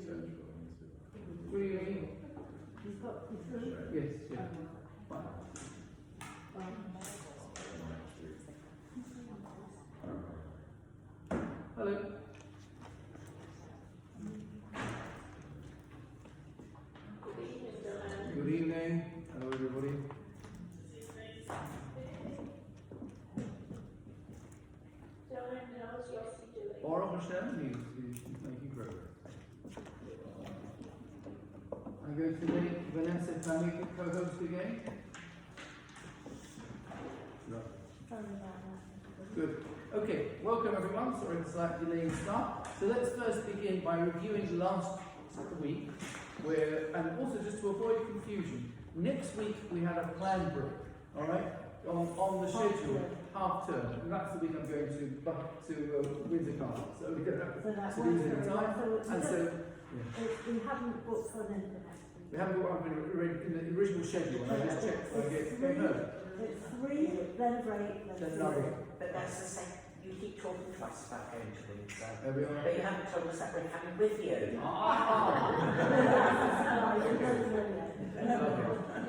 He's got Yes, yeah. Hello. Good evening. Hello, everybody. Baruch Hashem, he's making progress. I'm going to make Vanessa Tammy co-host again. No. Good. Okay, welcome everyone. Sorry for slight delay in start. So let's first begin by reviewing last week, and also just to avoid confusion, next week we had a plan break, all right, on the schedule, half term, and that's the week I'm going to Windsor Castle. So we don't have to lose any time. And so we haven't booked for an end of next week. we haven't got one in the original schedule, and I just checked. So It's 3, then a break, then another. But that's the same. You keep talking to us about going to Windsor. There we are. But you haven't told us that we're coming with you.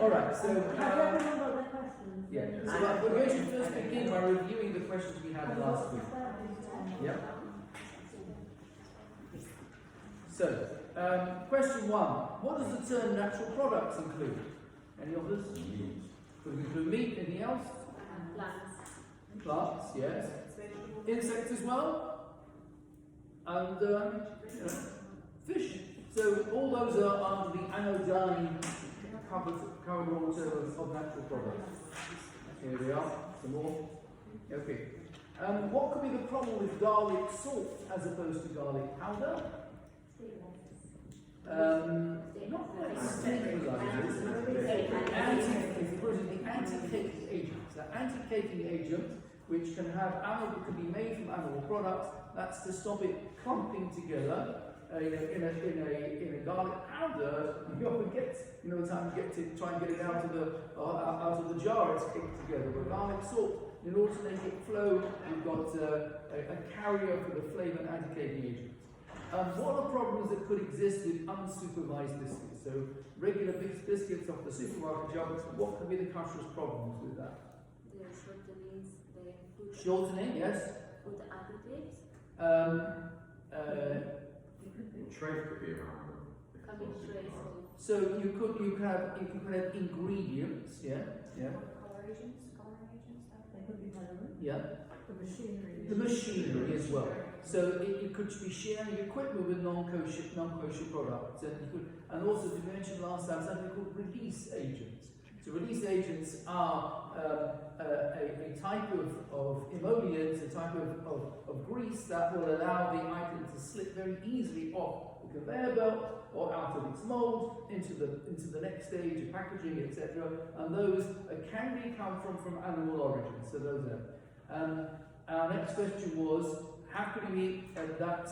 All right. So. Have everyone got their questions? Yeah. So we're going to first begin by reviewing the questions we had last week. Yep. So, question 1. What does the term natural products include? Any of this? Could it include meat? Anything else? Plants, yes. Insects as well? And fish. So all those are under the anodyne covered raw materials of natural products. Here we are, some more. Okay. What could be the problem with garlic salt as opposed to garlic powder? Not quite stabilizers. The anti-caking agent. So anti-caking agent, which can be made from animal products. That's to stop it clumping together. In a garlic powder, you often get, the time you get to try and get it out of the jar, it's caked together. But garlic salt, in order to make it flow, you've got a carrier for the flavour and anti-caking agent. What are problems that could exist with unsupervised biscuits? So regular biscuits off the supermarket shelves, what could be the Kashrut problems with that? The shortenings, the food. Shortening, yes. Food additives. Trade could be around them. Coming trace of. So you could have ingredients, yeah. Color agents. They could be relevant. Yeah. The machinery As well. So you could be sharing equipment with non-kosher products, and also as we mentioned last time, something called release agents. So release agents are a type of emollients, a type of grease that will allow the item to slip very easily off the conveyor belt or out of its mold into the next stage of packaging, etc. And those can come from animal origins. So those are. Our next question was, how can we eat that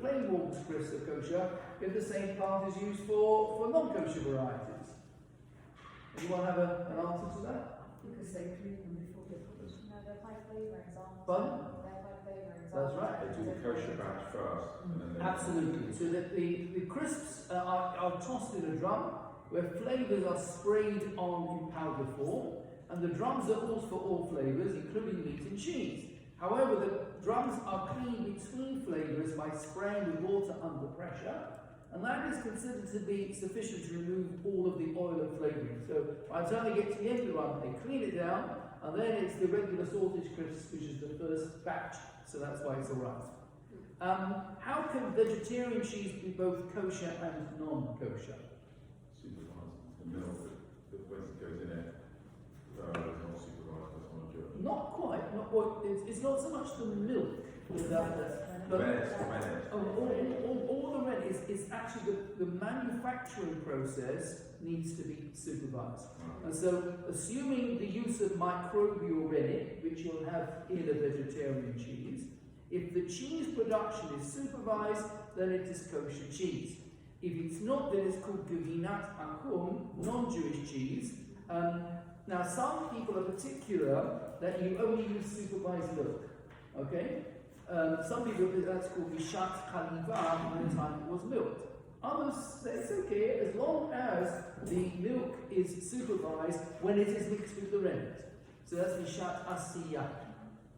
plain Walker's crisps are kosher if the same plant is used for non-kosher varieties? Anyone have an answer to that? because they clean them before they put them. No, they're by flavourings, aren't they? Pardon? They're by flavourings. That's right. They do the kosher batch first. And then they Absolutely. So that the crisps are tossed in a drum where flavours are sprayed on in powder form, and the drums are all for all flavours, including meat and cheese. However, the drums are cleaned between flavours by spraying with water under pressure, and that is considered to be sufficient to remove all of the oil and flavouring. So by the time they get to the end of the run, they clean it down, and then it's the regular saltage crisps, which is the first batch, so that's why it's alright. How can vegetarian cheese be both kosher and non-kosher? supervise the milk that when it goes in it. Is not supervised, that's not a joke. Not quite. It's not so much the milk but all the red is actually the manufacturing process needs to be supervised. And so, assuming the use of microbial rennet, which you'll have in a vegetarian cheese, if the cheese production is supervised, then it is kosher cheese. If it's not, then it's called gevinat akum, non-Jewish cheese. Now, some people are particular that you only use supervised milk. Okay? Some people, that's called vishat chaliva, at the time it was milked. Others say it's okay as long as the milk is supervised when it is mixed with the rennet. So that's Mishat Asiya.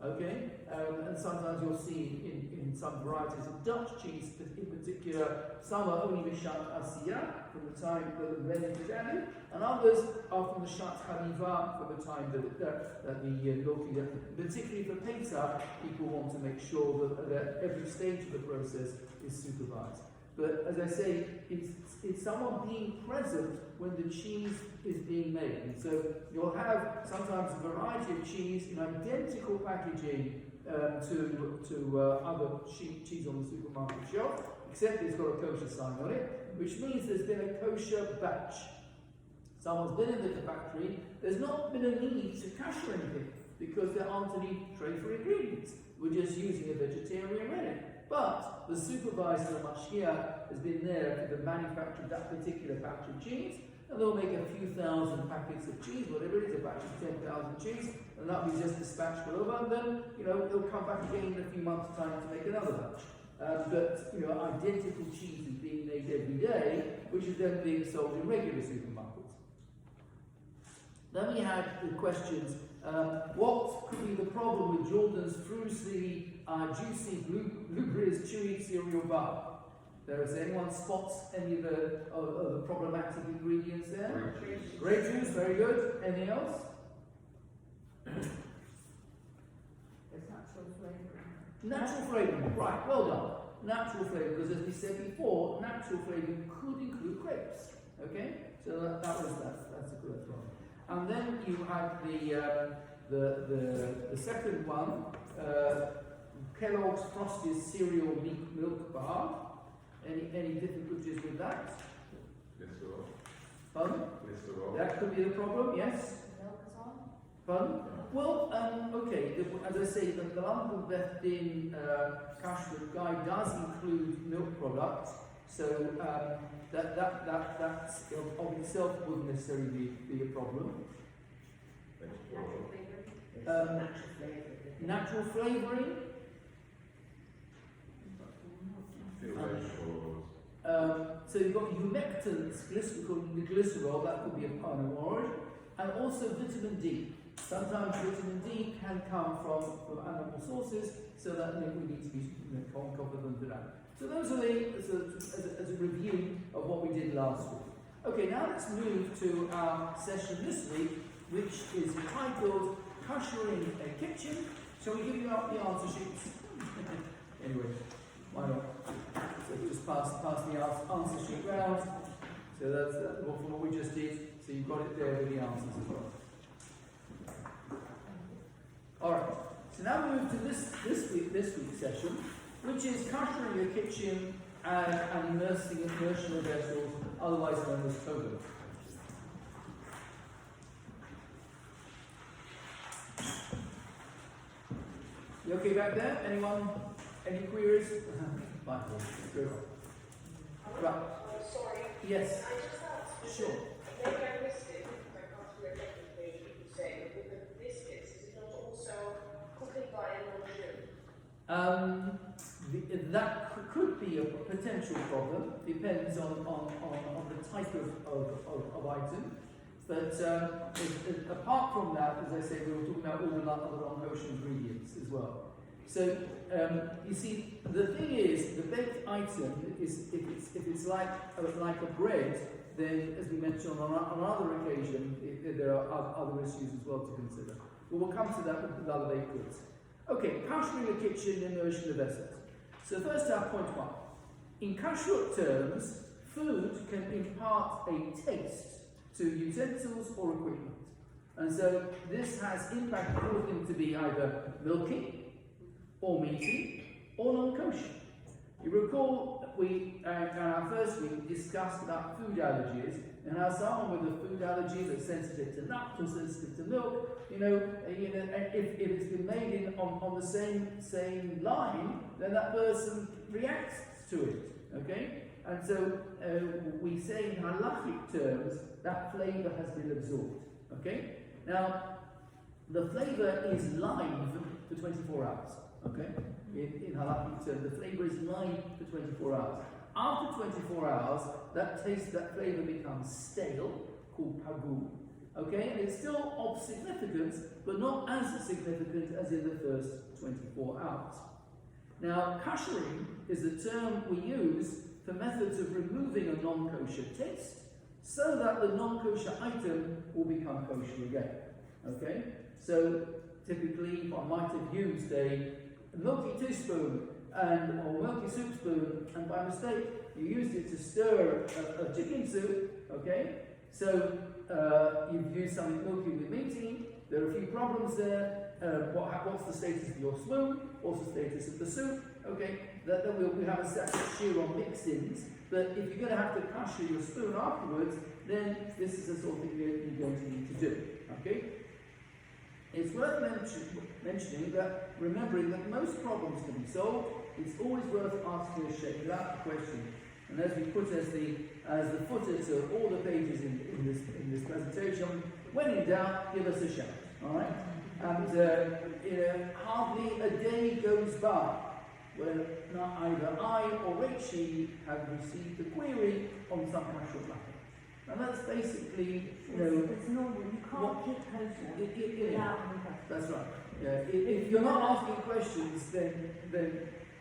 Okay? And sometimes you'll see in some varieties of Dutch cheese, in particular, some are only Mishat Asiya from the time that the rennet is added, and others are from the Shat Haliva from the time that the milk is added. Particularly for Pesach, people want to make sure that every stage of the process is supervised. But as I say, it's someone being present when the cheese is being made. And so you'll have sometimes a variety of cheese in identical packaging to other cheese on the supermarket shelf, except it's got a kosher sign on it, which means there's been a kosher batch. Someone's been in the factory, there's not been a need to kasher anything, because there aren't any tray-free ingredients. We're just using a vegetarian rennet. But the supervisor, the mashgiach, has been there for the manufacture of that particular batch of cheese, and they'll make a few thousand packets of cheese, whatever it is, a batch of 10,000 cheese, and that'll be just dispatched over, and then, they'll come back again in a few months' time to make another batch. But, identical cheese is being made every day, which is then being sold in regular supermarkets. Then we had the questions, what could be the problem with Jordan's fruity, juicy, lubricous, chewy cereal bar? Does anyone spots any of the problematic ingredients there? Grape juice, very good. Anything else? It's natural flavouring. Natural flavouring, right, well done. Natural flavouring, because as we said before, natural flavouring could include grapes. Okay? So that's a good one. And then you have the second one, Kellogg's Frosted Cereal Milk Bar. Any difficulties with that? Glycerol. Pardon? Glycerol. That could be the problem, yes? Milk is on? Pardon? Well, okay, as I say, the London Beth Din Kashrut guide does include milk products, so that's of itself wouldn't necessarily be a problem. Natural flavouring. So you've got humectants, glycerol, that could be a kind of orange, and also vitamin D. Sometimes vitamin D can come from animal sources, so that we need to be confident of that. So those are as a review of what we did last week. Okay, now let's move to our session this week, which is entitled Kashering a Kitchen. Shall we give you out the answer sheets? Anyway, why not? So just pass the answer sheet round. So that's from what we just did. So you've got it there with the answers as well. Alright, so now we move to this week's session, which is Kashering a kitchen and immersion of vegetables, otherwise known as Toyvelling. You okay back there? Anyone? Any queries? Fine. Good. Right. Sorry. Yes. I just asked. Sure. Maybe I missed it because I can't remember everything you said. With the biscuits, is it not also cooking by immersion? That could be a potential problem. Depends on the type of item. But apart from that, as I say, we were talking about all the other non-kosher ingredients as well. So you see, the thing is, the baked item is if it's like a bread, then as we mentioned on another occasion, there are other issues as well to consider. But we'll come to that with other baked goods. Okay, kashering a kitchen, immersion of vessels. So first, our point one. In kashrut terms, food can impart a taste to utensils or equipment. And so this has impact for them to be either milky, or meaty, or non-kosher. You recall we, in our first week, discussed about food allergies, and how someone with a food allergy that's sensitive to nuts or sensitive to milk, if it's been made on the same line, then that person reacts to it, okay? And so we say in halachic terms, that flavour has been absorbed, okay? Now, the flavour is live for 24 hours, okay? In halachic terms, the flavour is live for 24 hours. After 24 hours, that taste, that flavour becomes stale, called pagu. Okay, and it's still of significance, but not as significant as in the first 24 hours. Now, kashering is the term we use for methods of removing a non-kosher taste, so that the non-kosher item will become kosher again. Okay, so typically I might have used a milky teaspoon or milky soup spoon, and by mistake you used it to stir a chicken soup. Okay, so you've used something milky with meaty. There are a few problems there. What's the status of your spoon? What's the status of the soup? Okay, we have a separate shiur on mix-ins. But if you're going to have to kasher your spoon afterwards, then this is the sort of thing you're going to need to do. Okay. It's worth mentioning that, remembering that most problems can be solved. It's always worth asking a sheikh without question. And as we put as the footer to all the pages in this presentation, when in doubt, give us a shout. All right. And hardly a day goes by where not either I or Rachel have received a query on some kashrut matter. And that's basically, it's normal. You can't keep kosher without any questions. That's right. Yeah. If you're not asking questions, then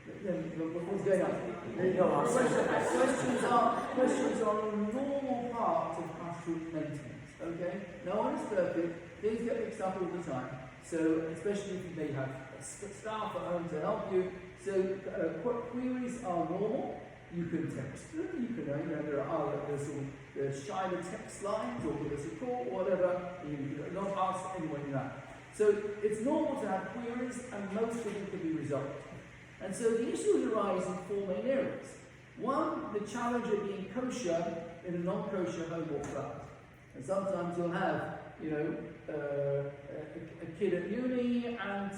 what's going on? Questions are a normal part of kashrut maintenance. Okay. No one is perfect. Things get mixed up all the time. So, especially if you may have staff at home to help you. So, queries are normal. You can text them. You can, there are the Shiloh text lines, or give us a call, whatever. You not ask anyone that. So, it's normal to have queries, and most of them can be resolved. And so, the issues arise in four main areas. One, the challenge of being kosher in a non-kosher home or flat. And sometimes you'll have, a kid at uni, and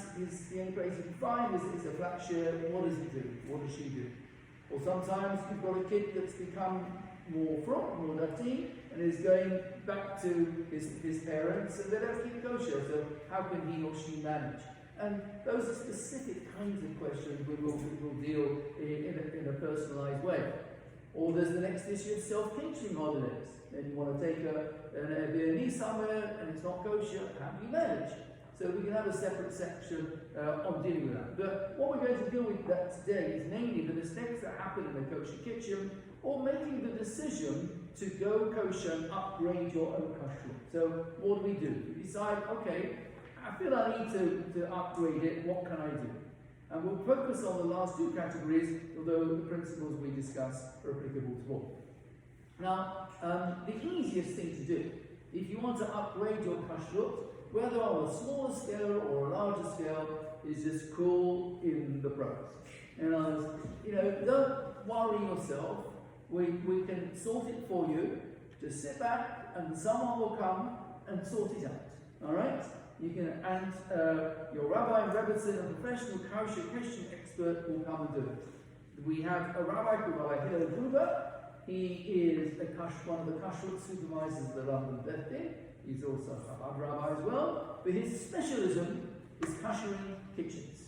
the only place he can find is a flat shirt. What does he do? What does she do? Or sometimes you've got a kid that's become more dati, and is going back to his parents, and they don't keep kosher. So how can he or she manage? And those are specific kinds of questions we will deal in a personalised way. Or there's the next issue of self-teaching holidays. Then you want to take an Airbnb somewhere and it's not kosher. How do you manage? So we can have a separate section on dealing with that. But what we're going to deal with that today is namely the mistakes that happen in a kosher kitchen, or making the decision to go kosher and upgrade your own kashrut. So what do? We decide, okay, I feel I need to upgrade it. What can I do? And we'll focus on the last two categories, although the principles we discuss are applicable to all. Now, the easiest thing to do, if you want to upgrade your kashrut, whether on a smaller scale or a larger scale, is just call in the pros. Don't worry yourself. We can sort it for you. Just sit back, and someone will come and sort it out. All right? You can, and your rabbi and rebbitzin, a professional kosher Christian expert, will come and do it. We have a rabbi called Rabbi Hillel Gruber. He is one of the kashrut supervisors of the London Beth Din. He's also a rabbi as well. But his specialism is kashering kitchens.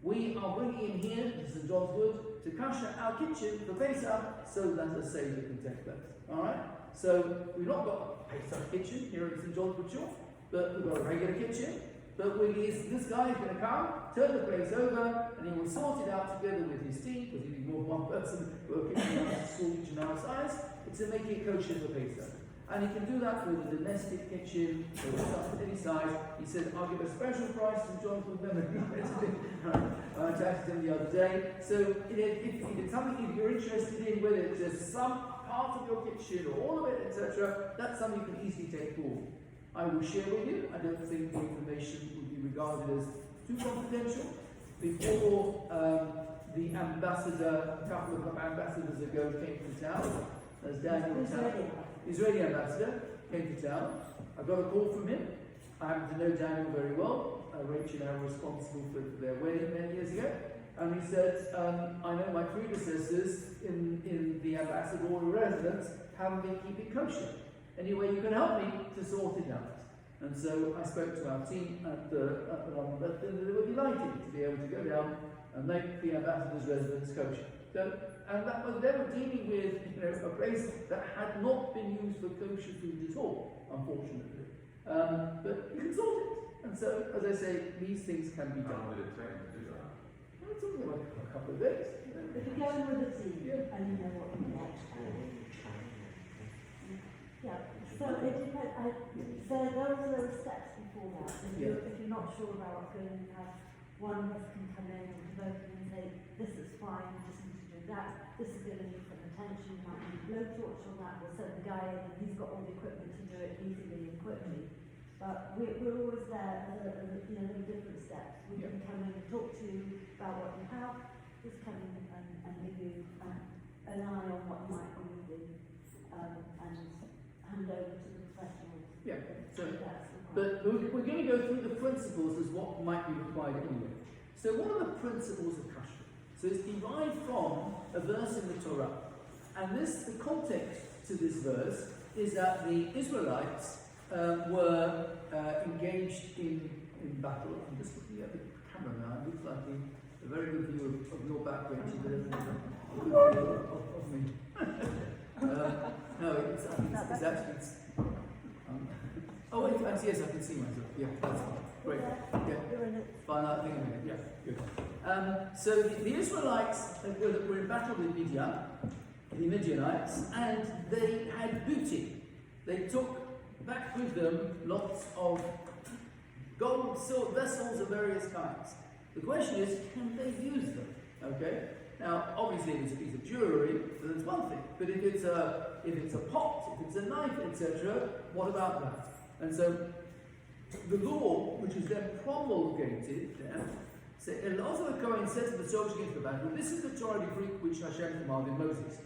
We are bringing him here to St. John's Wood to kasher our kitchen for Pesach, so that a Seder can take place. All right. So we've not got a Pesach kitchen here at St. John's Wood Shore, but we've got a regular kitchen. But this guy is going to come, turn the place over, and he will sort it out together with his team, because you need more than one person working in a school kitchen our size, to make it kosher for Pesach. And he can do that with a domestic kitchen, or any size. He said, I'll give a special price to John for them. I chatted to him the other day. So if it's something if you're interested in, whether it's just some part of your kitchen or all of it, etc., that's something you can easily take forward. I will share with you. I don't think the information would be regarded as too confidential. Before the ambassador, a couple of ambassadors ago, came to town, as Daniel Israeli ambassador, came to town. I got a call from him. I happen to know Daniel very well. Rachel and I were responsible for their wedding many years ago. And he said, I know my predecessors in the ambassadorial residence haven't been keeping kosher. Anyway, you can help me to sort it out. And so I spoke to our team at the London, and they were delighted to be able to go down and make the ambassador's residence kosher. So and that was, they were dealing with, you know, a place that had not been used for kosher food at all, unfortunately. But you can sort it. And so, as I say, these things can be How done. long did it take to do that? Well, it's only like a couple of days. If you go in with a team Yeah. and you know what you get. Yeah, so it depends. So there are steps before that. If you're not sure about what's going on, you have one of us can come in and both of them say, this is fine, you just need to do that, this is going to need some attention, you might need blowtorch on that, we'll send the guy in and he's got all the equipment to do it easily and quickly. But we're always there, there are different steps. We can come in and talk to you about what you have, just come in and give you an eye on what you might be needing, and hand over to the professionals. Yeah, so, That's required. but we're going to go through the principles as what might be required anyway. So what are the principles of kashrut? So it's derived from a verse in the Torah. And the context to this verse is that the Israelites were engaged in battle. I'm just looking at the camera now. It looks like a very good view of your back benches, but everything a good view of me. No, it's actually... oh wait, yes, I can see myself. Yeah, that's fine. Great. Yeah. You're in it. Fine, I think I'm in it. Yeah, good. So the Israelites were in battle with Midian, the Midianites, and they had booty. They took back with them lots of gold, silver vessels of various kinds. The question is, can they use them? Okay. Now, obviously, if it's a piece of jewellery, then it's one thing. But if it's a pot, if it's a knife, etc., what about that? And so, the law, which is then promulgated there, so Elazar Cohen said to the soldiers against the battle, this is the Torah decree which Hashem commanded Moses.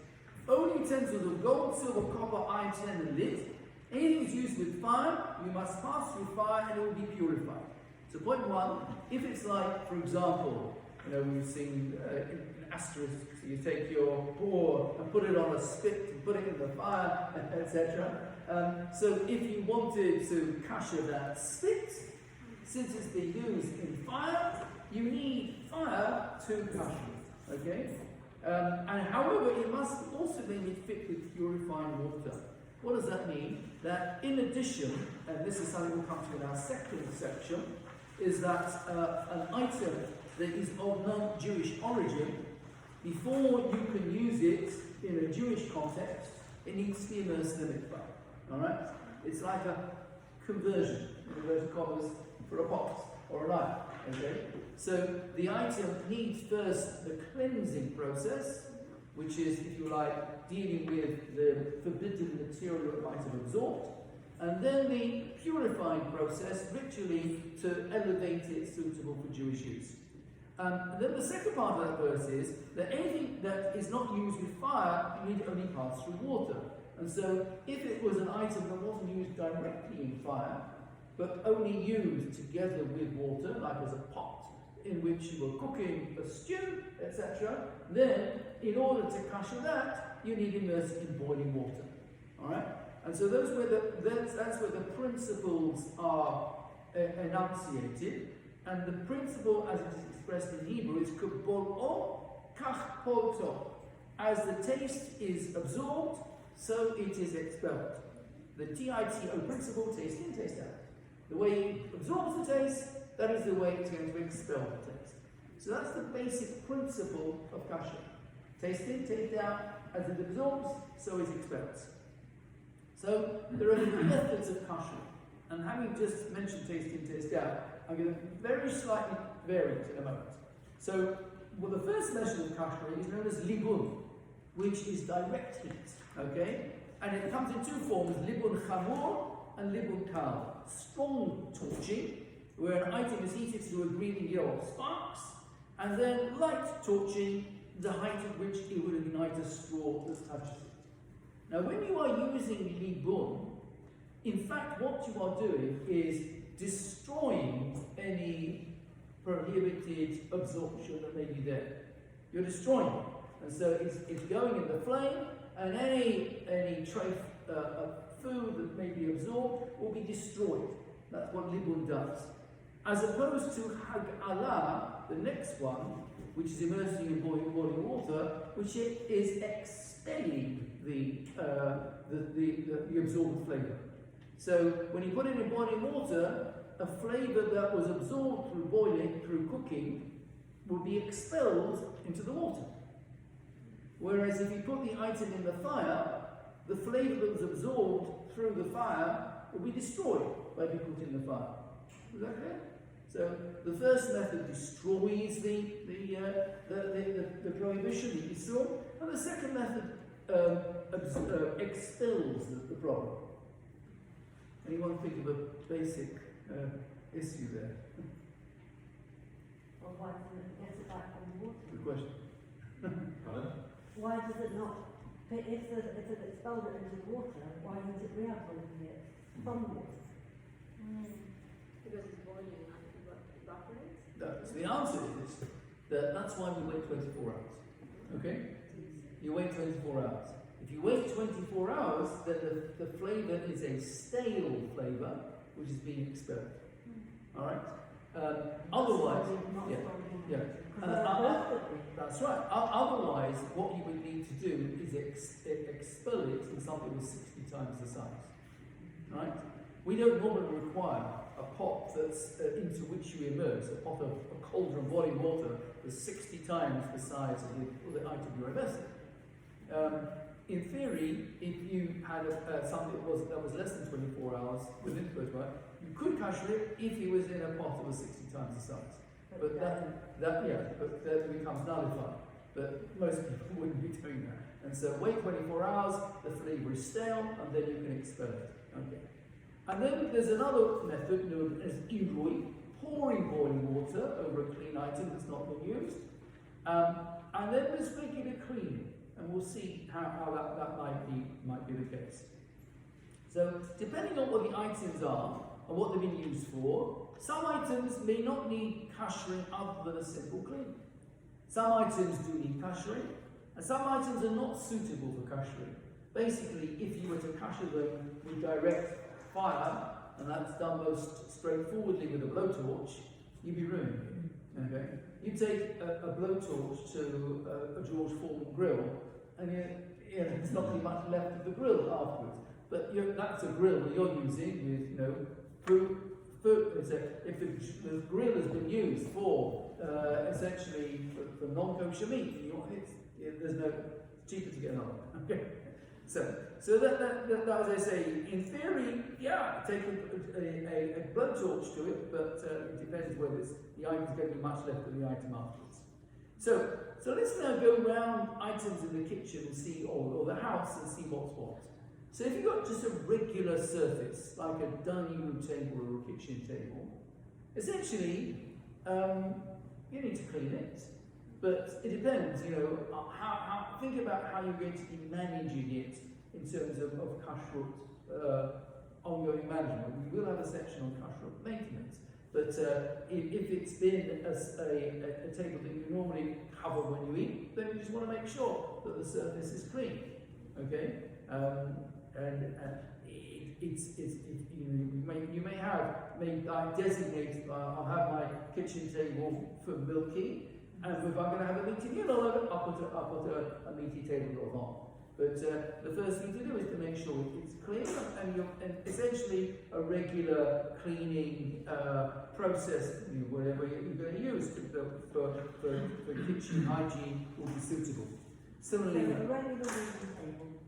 Only utensils of gold, silver, copper, iron, tin, and lead. Anything is used with fire, you must pass through fire and it will be purified. So point one, if it's like, for example, we've seen asterisk, so you take your boar and put it on a spit and put it in the fire, etc. So if you wanted to kasher that spit, since it's been used in fire, you need fire to kasher it, okay? And however, it must also be fit with purifying water. What does that mean? That in addition, and this is something we'll come to in our second section, is that an item that is of non-Jewish origin, before you can use it in a Jewish context, it needs to be immersed in the mikvah. Alright? It's like a conversion, in inverted commas, for a pot or a knife. Okay? So the item needs first the cleansing process, which is, if you like, dealing with the forbidden material it might have absorbed, and then the purifying process, ritually, to elevate it suitable for Jewish use. Then the second part of that verse is that anything that is not used with fire, you need to only pass through water. And so, if it was an item that wasn't used directly in fire, but only used together with water, like as a pot, in which you were cooking a stew, etc., then, in order to kasher that, you need immerse it in boiling water. Alright? And so that's where the principles are enunciated. And the principle, as it is expressed in Hebrew, is k'bol'o kach polto. As the taste is absorbed, so it is expelled. The TITO principle, taste in, taste out. The way it absorbs the taste, that is the way it's going to expel the taste. So that's the basic principle of kasher. Taste in, taste out. As it absorbs, so it expels. So there are three methods of kasher. And having just mentioned taste in, taste out, I'm going to very slightly vary it in a moment. So, the first method of kashering is known as libun, which is direct heat, okay? And it comes in two forms, libun chamor and libun kal. Strong torching, where an item is heated to a green and yellow sparks, and then light torching, the height at which it would ignite a straw that touches it. Now, when you are using libun, in fact, what you are doing is destroying any prohibited absorption that may be there. You're destroying it. And so it's going in the flame, and any trace of food that may be absorbed will be destroyed. That's what libun does. as opposed to hag Allah, the next one, which is immersing in boiling water, which is expelling the absorbed flavour. So when you put it in boiling water, a flavour that was absorbed through boiling, through cooking, will be expelled into the water. Whereas if you put the item in the fire, the flavour that was absorbed through the fire will be destroyed by being put in the fire. Is that clear? So the first method destroys the prohibition, the issur, and the second method expels the problem. Anyone think of a basic issue there? Or why doesn't it get it back on the water? Good question. Pardon? Why does it not, if it's expelled it into the water, why isn't it re-absorbing it from the water? Because it's boiling and it evaporates. So the answer is that that's why we wait 24 hours. Okay? You wait 24 hours. If you wait 24 hours, then the flavour is a stale flavour which is being expelled. Alright? Otherwise, that's right. Otherwise, what you would need to do is expel it in something with 60 times the size. Right? We don't normally require a pot that's into which you immerse, a cauldron of boiling water that's 60 times the size of the item you're immersing. In theory, if you had something that was less than 24 hours, within 24 hours, you could kasher it if it was in a pot that was 60 times the size. But that becomes nullified. But most people wouldn't be doing that. And so wait 24 hours, the flavour is stale, and then you can expel it. Okay. And then there's another method known as irui, pouring boiling water over a clean item that's not been used. And then there's regular cleaning. And we'll see how that might be the case. So, depending on what the items are and what they've been used for, some items may not need kashering other than a simple clean. Some items do need kashering, and some items are not suitable for kashering. Basically, if you were to kasher them with direct fire, and that's done most straightforwardly with a blowtorch, you'd be ruining it. Okay? You take a blowtorch to a George Foreman grill, and there's not really much left of the grill afterwards. But that's a grill that you're using with, food. If the grill has been used for essentially for non-kosher meat, there's no cheaper to get another one. Okay. So that as I say, in theory, take a blowtorch to it, but it depends whether the item's going to be much left of the item afterwards. So let's now go around items in the kitchen and see, or the house, and see what's what. So if you've got just a regular surface, like a dining room table or a kitchen table, essentially, you need to clean it, but it depends, think about how you're going to be managing it in terms of kashrut, ongoing management. We will have a section on kashrut maintenance, but if it's been a table that you normally cover when you eat, then you just want to make sure that the surface is clean, okay? You may designate. I'll have my kitchen table for milky, and if I'm going to have a meaty meal, I'll put a meaty table on. But the first thing to do is to make sure it's clean, and essentially a regular cleaning process, whatever you're going to use for kitchen hygiene will be suitable. Similarly, So a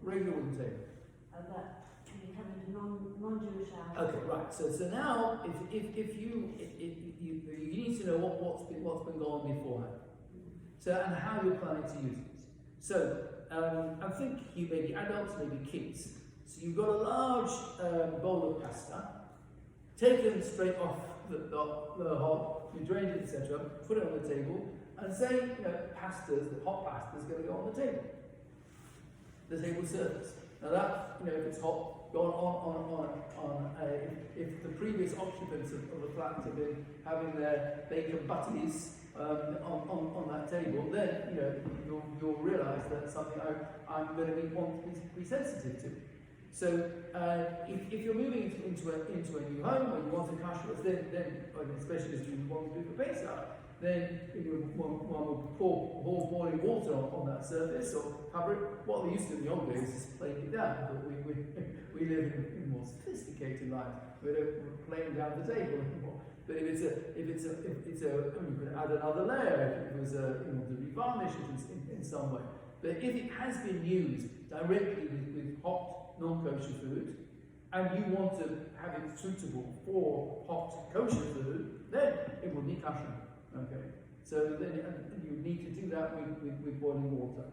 regular wooden table. That you come into non-Jewish house. Okay, right. So now, if you need to know what's been going on beforehand. So and how you're planning to use it. So I think you may be adults, maybe kids. So you've got a large bowl of pasta, taken straight off the hob, you drained it, etc. Put it on the table, and say hot pasta is going to go on the table surface. Now that, if it's hot, gone on if the previous occupants of the flat have been having their bacon butties on that table, then you'll realise that something I'm going to want to be sensitive to. So if you're moving into a new home or you want a kashrut, then especially as you want to do for Pesach, then one will pour boiling water on that surface or cover it. What they used to do in the old days is plane it down, but we live in more sophisticated life. We don't plane down the table anymore. But if it's a, you can add another layer. If it was you want to revarnish it in some way. But if it has been used directly with hot non-kosher food, and you want to have it suitable for hot kosher food, then it will be kosher. Okay, so then you need to do that with boiling water.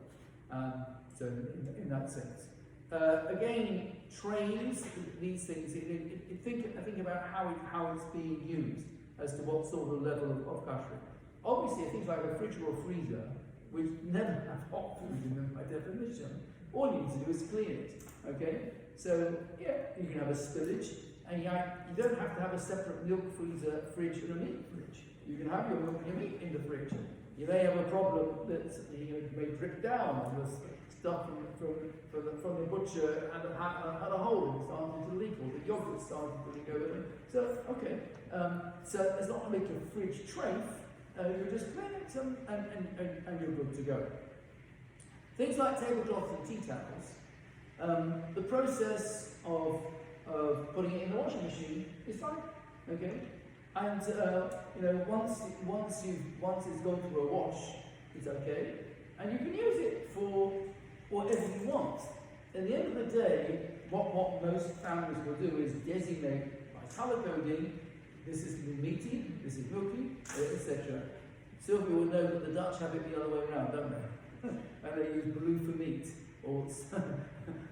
So in that sense, again, trays, these things. Think about how it's being used as to what sort of level of kashering. Obviously, things like a fridge or a freezer, which never have hot food in them by definition. All you need to do is clean it. Okay, so yeah, you can have a spillage, and you don't have to have a separate milk freezer, fridge, and a meat fridge. You can have your milk and your meat in the fridge. You may have a problem that may drip down on the stuff from the butcher and had a hole and started to leak, or the yogurt started to leak over it. So, okay, so it's not like a fridge tray. You just clean it and you're good to go. Things like tablecloths and tea towels, the process of putting it in the washing machine is fine. Okay. And once it's gone through a wash, it's okay, and you can use it for whatever you want. At the end of the day, what most families will do is designate by colour coding. This is meaty, this is milky, etc. Sylvia will know that the Dutch have it the other way around, don't they? And they use blue for meat,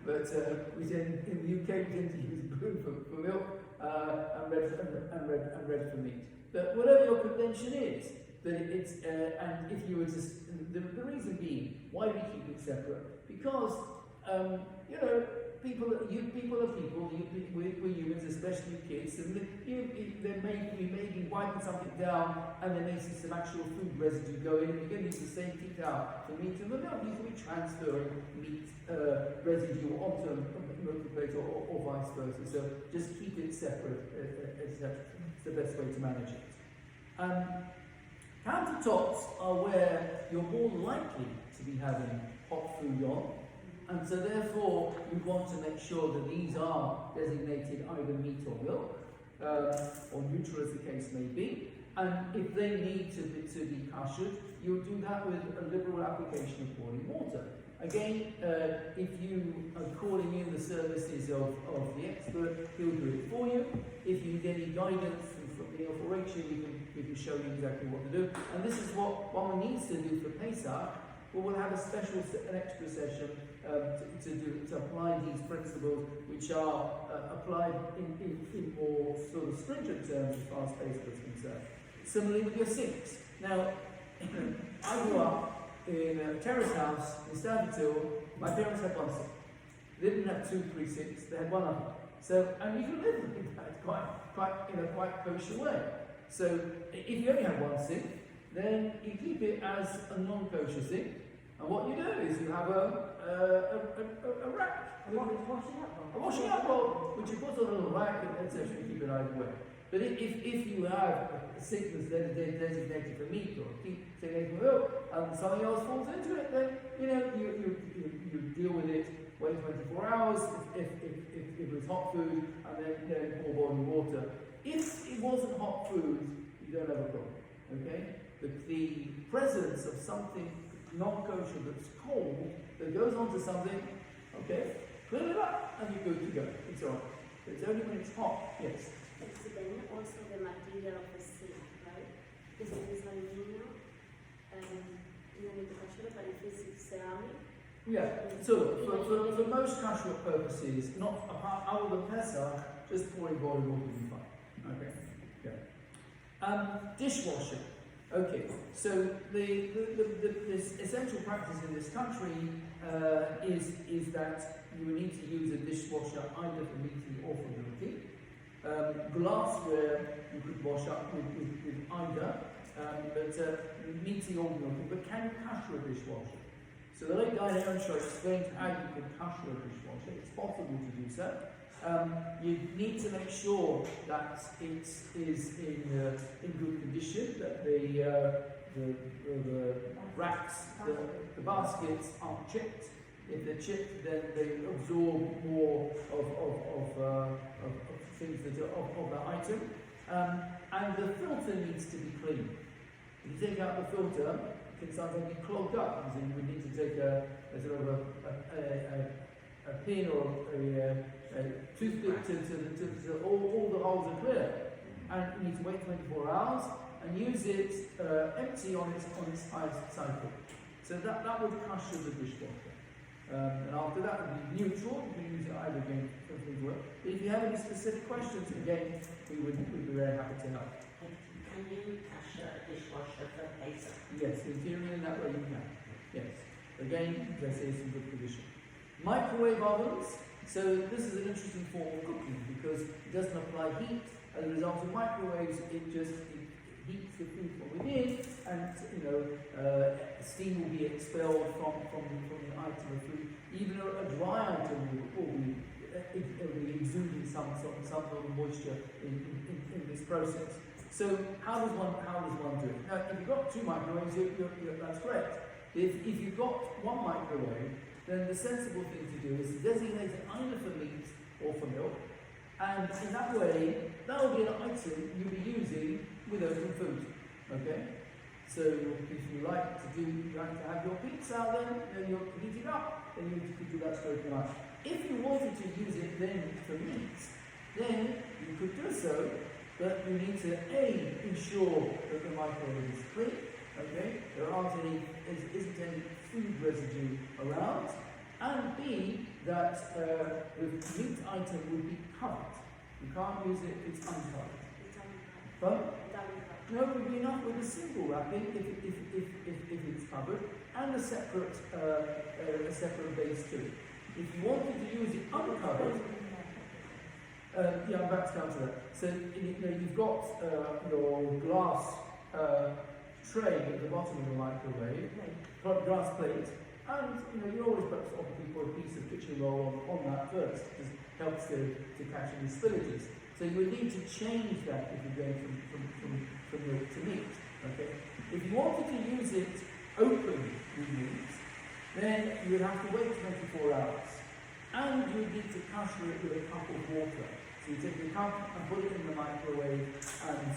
but we tend, in the UK we tend to use blue for milk. And red for meat. But whatever your convention is, that it's and if you were to, the reason being, why do we keep it separate? Because people are people. We're humans, especially kids, and we may be wiping something down, and there may be some actual food residue go in, and you're going to use the same thing out for meat and the milk. You can be transferring meat residue onto a milk plate or vice versa. So just keep it separate. It's the best way to manage it. Countertops are where you're more likely to be having hot food on. And so therefore, you want to make sure that these are designated either meat or milk, or neutral as the case may be. And if they need to be kashrut, you'll do that with a liberal application of boiling water. Again, if you are calling in the services of the expert, he'll do it for you. If you need any guidance from the L4H, we can show you exactly what to do. And this is what one needs to do for Pesach. We'll have an extra session to apply these principles, which are applied in more sort of stringent terms as far as Pesach is concerned. Similarly with your sinks. Now, I grew up in a terrace house in Stanford. My parents had one sink. They didn't have 2, 3 sinks, they had one other. So, and you can live with that quite in a quite kosher way. So, if you only have one sink, then you keep it as a non-kosher sink. And what you do is you have a rack. A washing up bowl, which you put on a little rack and etc. You keep it out of the way. But if you have a sink that's designated for meat or designated for milk, and something else falls into it, then you deal with it. Wait 24 hours if it was hot food, and then pour boiling water. If it wasn't hot food, you don't have a problem. Okay? But the presence of something non-kosher that's cold that goes onto something, okay, fill it up and you're good to go. It's alright. But it's only when it's hot. Yes. It's then also the material of the sink, right? Because if it's aluminum, you need to kasher, but if it's ceramic. Yeah. So for most kashrut purposes, not out of the Pesach, just pouring boiling water will be fine. Okay. Yeah. Dishwasher. Okay, so the essential practice in this country is that you need to use a dishwasher either for meaty or for milky. Glassware you could wash up with either, but meaty or milky. But can you kasher a dishwasher? So the late Diana Earnshaw explained how you can kasher a dishwasher. It's possible to do so. You need to make sure that it is in good condition, that the racks, the baskets aren't chipped. If they're chipped, then they absorb more of things that are of the item. And the filter needs to be clean. If you take out the filter, it can sometimes be clogged up. So you would need to take a sort of a pin or a toothpick to all the holes are clear. And you need to wait 24 hours and use it empty on its cycle. So that would kasher the dishwasher. And after that, it would be neutral. You can use it either again for things work. But if you have any specific questions, again, we'd be very happy to help. Can you kasher a dishwasher for Pesach? Yes, in theory, in that way you can. Yes. Again, as I say, it's in good condition. Microwave ovens. So this is an interesting form of cooking because it doesn't apply heat. As a result of microwaves, it heats the food from within, and steam will be expelled from the item of food. Even a dry item will be exuding some sort of moisture in this process. So how does one do it? Now, if you've got two microwaves, that's great. If you've got one microwave, then the sensible thing to do is to designate it either for meat or for milk, and in that way, that will be an item you'll be using with open food. Okay? So if you like to have your pizza, then you heat it up, then you could do that straight away. If you wanted to use it then for meat, then you could do so, but you need to ensure that the microwave is clean. Okay, there isn't any food residue around, and B, that the meat item would be covered. You can't use it if it's uncovered. But no, it would be enough with a single wrapping if it's covered, and a separate base too. If you wanted to use it uncovered, I'm about to come to that. So you've got your glass tray at the bottom of the microwave, glass plate, and you always perhaps offer people a piece of kitchen roll on that first. It just helps to catch any spillages. So you would need to change that if you're going from milk to meat. Okay? If you wanted to use it open with meat, then you would have to wait 24 hours. And you would need to kasher it with a cup of water. So you take the cup and put it in the microwave and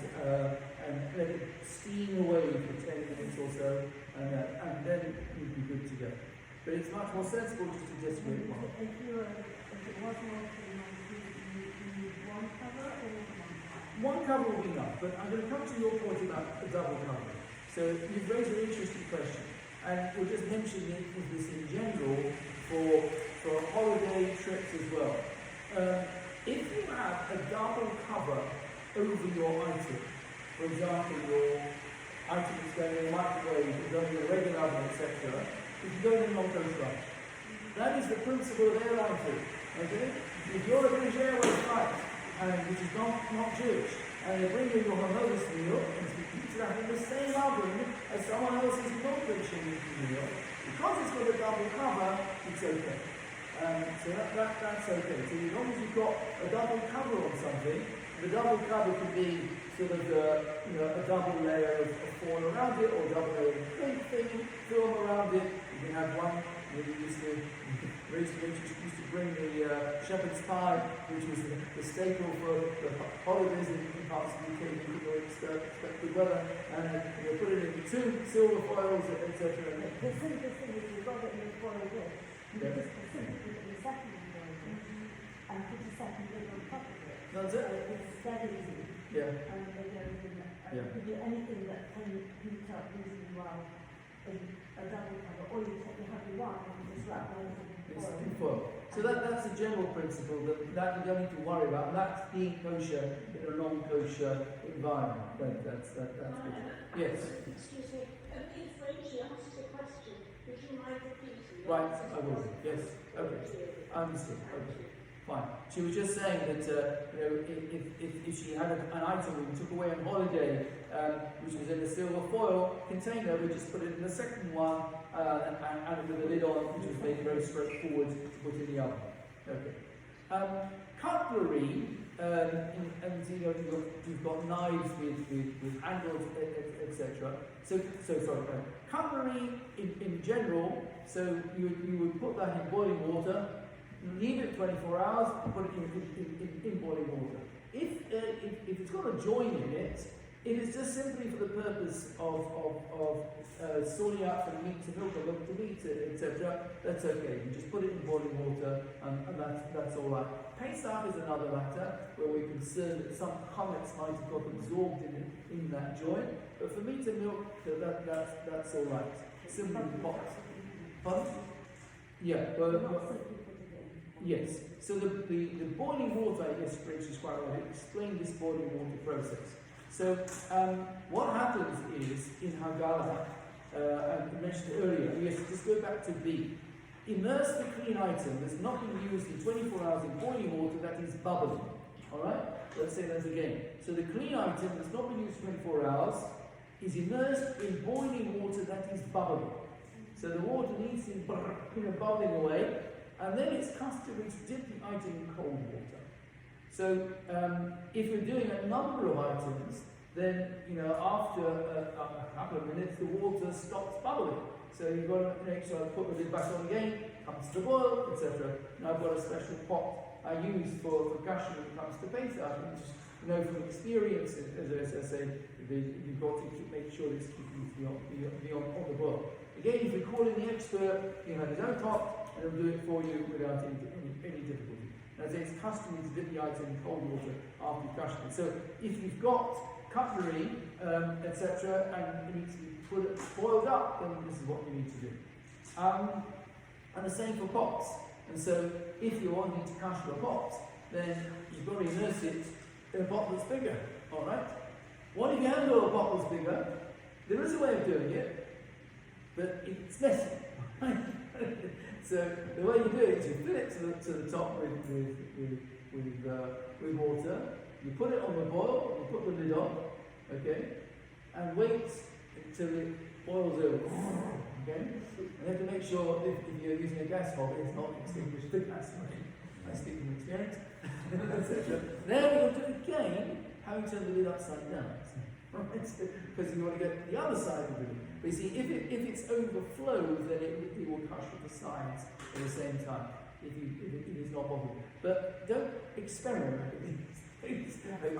let it steam away for 10 minutes or so, and then you'd be good to go. But it's much more sensible just to desiccate one. If it was more you need one cover or one cover? One cover will be enough, but I'm going to come to your point about a double cover. So you've raised an interesting question, and we'll just mention this in general for holiday trips as well. If you have a double cover over your item, for example, your item is going in a microwave, it's going in a regular oven, etc., if you go in a non-kosher flight, that is the principle of airline food. Okay? If you're a British Airways flight, which is not Jewish, and they bring you your homeless meal, and you eat that in the same oven as someone else's non-British meal, because it's got a double cover, it's okay. So that's okay. So as long as you've got a double cover on something, the double cover could be sort of a double layer of foil around it, or a double layer of thin film around it. You can have one. We used to bring the shepherd's pie, which was the staple for the holidays in parts of the UK. You could expect good weather, and they put it in 2 silver foils, etc. The simplest thing is you've got it in the foil dish. You just put the second foil dish and put the second lid on top of it. That's it. So it's dead easy. Yeah. And they go in. Yeah. You can do anything that can heat up reasonably well in a double cover, or you have your one and you just wrap around it in It's foil. foil. So that's a general principle that you don't need to worry about. That's being kosher in a non-kosher environment. That's good. Yes. Excuse me, if Rachel asks a question, would you mind repeating? Right, I will. Yes. Okay. Understood. Okay. Fine. She was just saying that you know, if she had an item we took away on holiday, which was in a silver foil container, we just put it in the second one and with a lid on, which was made very straightforward to put in the oven. Okay. Cutlery, and you know, you've got knives with handles, etc. So sorry. Cutlery in general. So you would put that in boiling water. Leave it 24 hours, put it in boiling water. If it's got a join in it, it is just simply for the purpose of sorting out for the meat to milk or milk to meat, etc. That's okay. You just put it in boiling water, and that's all right. Pesach is another matter where we're concerned that some chametz might have got absorbed in that join. But for meat and milk, that's all right. Simply pot. Pardon? Yeah. Yes. So the boiling water, yes, Rich is quite right. Explain this boiling water process. So what happens is in Haggadah, I mentioned earlier, yes, just go back to B. Immerse the clean item that's not been used in 24 hours in boiling water that is bubbling. Alright? Let's say that again. So the clean item that's not been used 24 hours is immersed in boiling water that is bubbling. So the water needs to be bubbling away, and then it's customary to dip the item in cold water. So if you're doing a number of items, then after a couple of minutes the water stops bubbling. So you've got to make sure I put the lid back on again, comes to boil, etc. Now I've got a special pot I use for Kashering when it comes to Pesach. I just know from experience, as I say, you've got to make sure it's keeping to on the boil. Again, if you call in the expert, you have his own pot, and he'll do it for you without any difficulty. As it's customary to dip the item in cold water after Kashering. So if you've got cutlery, etc., and it needs to be boiled up, then this is what you need to do. And the same for pots. And so if you're wanting to kasher a pot, then you've got to immerse it in a pot that's bigger. Alright? What if you haven't got a pot that's bigger? There is a way of doing it, but it's messy. So the way you do it is you fill it to the top with water, you put it on the boil, you put the lid on, okay, and wait until it boils over, okay? And you have to make sure if you're using a gas hob, it's not extinguished the gas. I speak from experience. Then we'll do it again, having turned the lid upside down. Because you want to get the other side of it. But you see, if it's overflowed, then it will kasher the sides at the same time, if it is not bothered. But don't experiment with these things. Okay.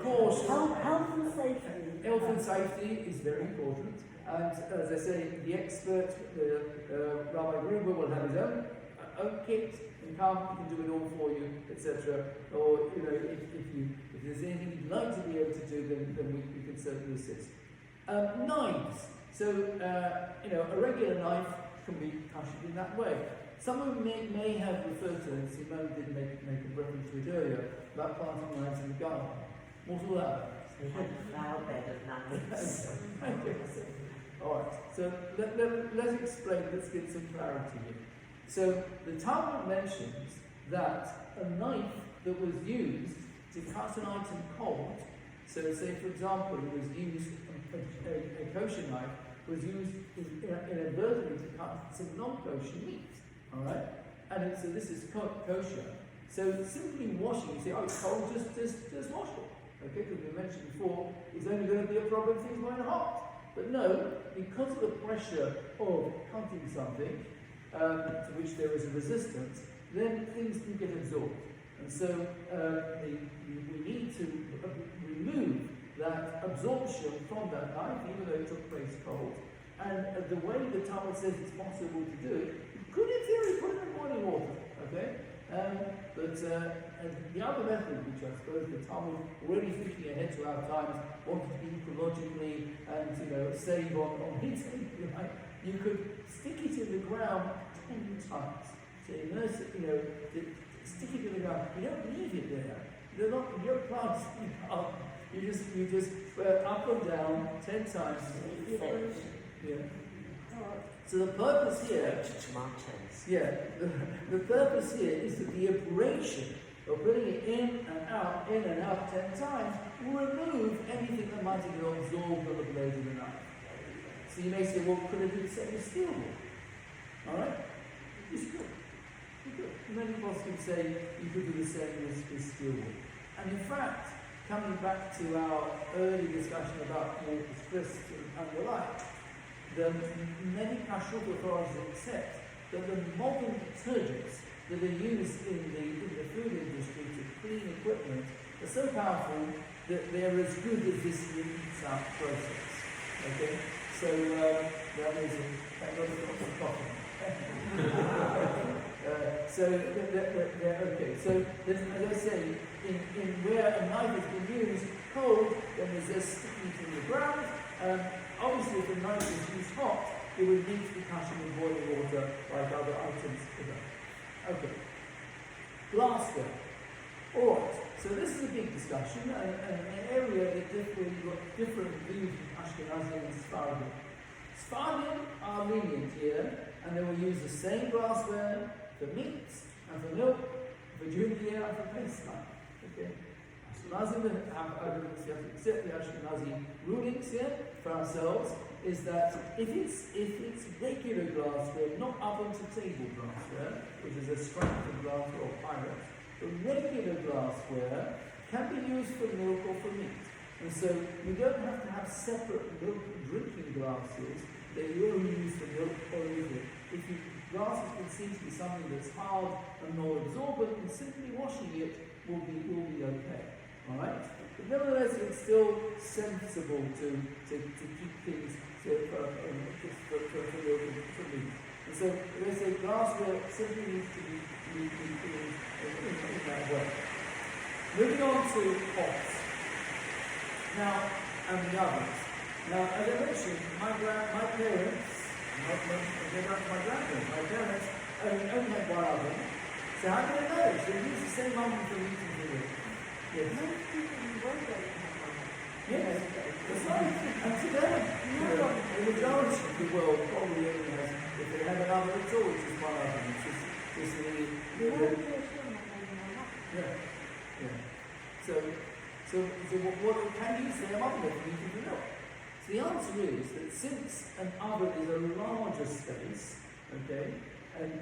Caution. Health and safety. Health and safety is very important. And as I say, the expert, Rabbi Gruber, will have his own kit and come, he can do it all for you, etc. Or if there's anything you'd like to be able to do, then we can certainly assist. Knives. So a regular knife can be kashered in that way. Some of you may have referred to, and Simone did make a reference to it earlier, about planting knives in the garden. What's all that about? We had a flower bed of knives. Alright, so let's explain, let's get some clarity here. So the Talmud mentions that a knife that was used to cut an item cold, so say for example it was used, a kosher knife was used inadvertently to cut some non-kosher meat, alright? And so this is kosher. So simply washing, you say, oh it's cold, just wash it. Okay, because we mentioned before, it's only going to be a problem if things are hot. But no, because of the pressure of cutting something, to which there is a resistance, then things can get absorbed. And so we need to remove that absorption from that knife, even though it took place cold. And the way the Talmud says it's possible to do it, you could in theory put it in boiling water, okay? But the other method, which I suppose the Talmud, already thinking ahead to our times, wanted to be ecologically and save on heating, right? You could stick it in the ground 10 times. So immerse it, stick it in the ground. You don't leave it there. You don't plant it up. You just up and down 10 times. Yeah. So the purpose here, Tomatoes. yeah, the purpose here is that the abrasion of putting it in and out 10 times will remove anything that might have been absorbed on the blade of the knife. So you may say, well, could I do the same with steel wool? Alright? Yes, you could. You could. Many of us could say you could do the same with steel wool. And in fact, coming back to our early discussion about water's crisps and the like, many Kashrut authorities accept that the modern detergents that are used in the food industry to clean equipment are so powerful that they're as good as this repeats out process. Okay? So that is thank God it's not some coffee. So okay. So as I say, in where a knife has been used cold, then there's a sticky to the ground. Obviously, if the knife is used hot, it would need to be cashed in boiling water like other items today. Okay. Glassware. Alright, so this is a big discussion and an area that you've got different views from Ashkenazi and Sephardim. Sephardim are lenient here, and they will use the same glassware for meats and for milk, for junior and for Pesach. Okay? Ashkenazim have to accept the Ashkenazi rulings here for ourselves, is that if it's regular glassware, not oven to table glassware, which is a strength of glassware or pyrex, but regular glassware can be used for milk or for meat. And so you don't have to have separate milk drinking glasses that you only use for milk or anything. If glasses can seem to be something that's hard and not absorbent, and simply washing it will be okay. Alright? But nevertheless, it's still sensible to keep things for milk and for meat. And so they say glassware simply needs to be cleaned in that way. Moving on to pots. Now, and the ovens. Now, as I mentioned, my parents, my grandparents only had one oven. So how do they know? So they use the same oven for heating the room. Yes. Most people in the world don't have one. Yes, that's right. And today, the majority of the world probably only has, if they have an oven at all, it's just one oven. It's So what can you say about it for heating the milk? So the answer is that since an oven is a larger space, okay, and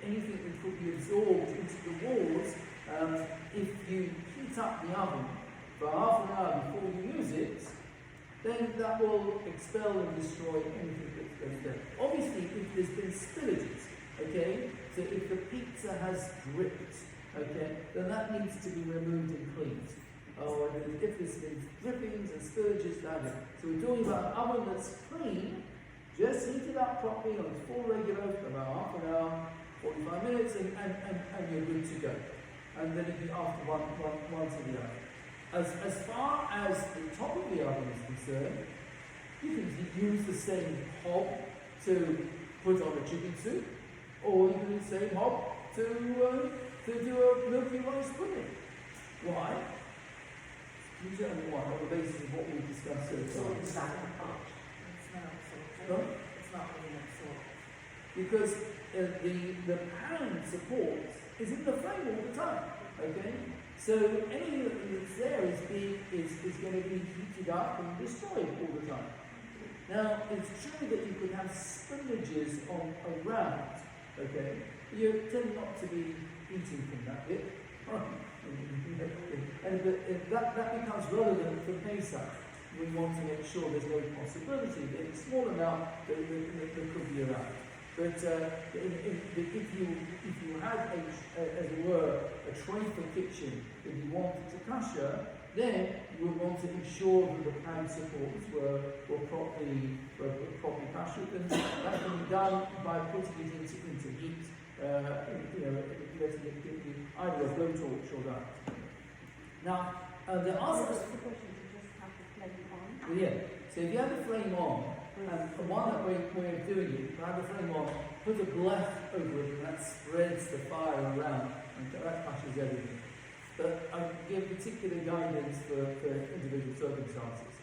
anything that could be absorbed into the walls, if you heat up the oven for half an hour before you use it, then that will expel and destroy anything that's going there. Obviously, if there's been spillages, okay, so if the pizza has dripped, okay, then that needs to be removed and cleaned. Or if there's been drippings and spillages, that is. So we're talking about an oven that's clean, just heat it up properly on its full regular for about half an hour, 45 minutes, and you're good to go. And then you can after one to the other. As far as the top of the oven is concerned, you can use the same hob to put on a chicken soup, or you can use the same hob to do a milky rice pudding. Why? Can you tell me why? On the basis of what we discussed so far. It's like a pot. It's not really absorbed. Because the pan support is in the flame all the time. Okay? So anything that's there is going to be heated up and destroyed all the time. Now, it's true that you could have spillages around, okay? You tend not to be eating from that bit. But that becomes relevant for Pesach. We want to make sure there's no possibility that in a small amount that could be around. But if you had, as it were, a tray for kitchen that you wanted to kasher, then you would want to ensure that the pan supports were properly kashered, and that can be done by putting it into heat, letting it get either a blowtorch or that. Now, there are The question to just have the flame on. yeah. So if you have the flame on, and one way of doing it, if you have the flame on, put a blech over it, and that spreads the fire around, and that kashes everything. But I give particular guidance for individual circumstances.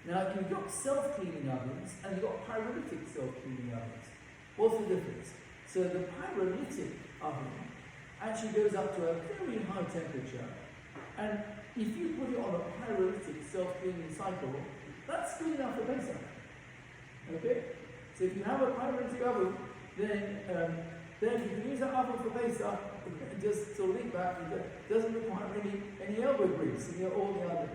Now, you've got self-cleaning ovens and you've got pyrolytic self-cleaning ovens. What's the difference? So the pyrolytic oven actually goes up to a very high temperature, and if you put it on a pyrolytic self-cleaning cycle, that's good enough for Pesach. Okay? So if you have a pyrolytic oven, then you can use that oven for Pesach, just to link back, it doesn't require any elbow grease and all the other.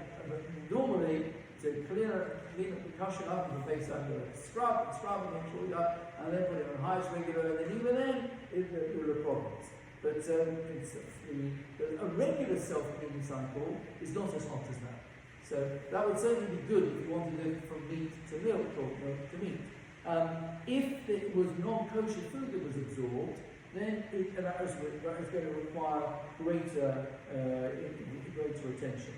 Normally, to clean up the Kashrut oven for Pesach, you scrub and make sure you got, and then put it on highest regular, and then even then, there are problems. But a regular self-cleaning cycle is not as hot as that. So that would certainly be good if you wanted to go from meat to milk or milk to meat. If it was non-kosher food that was absorbed, then that was going to require greater attention.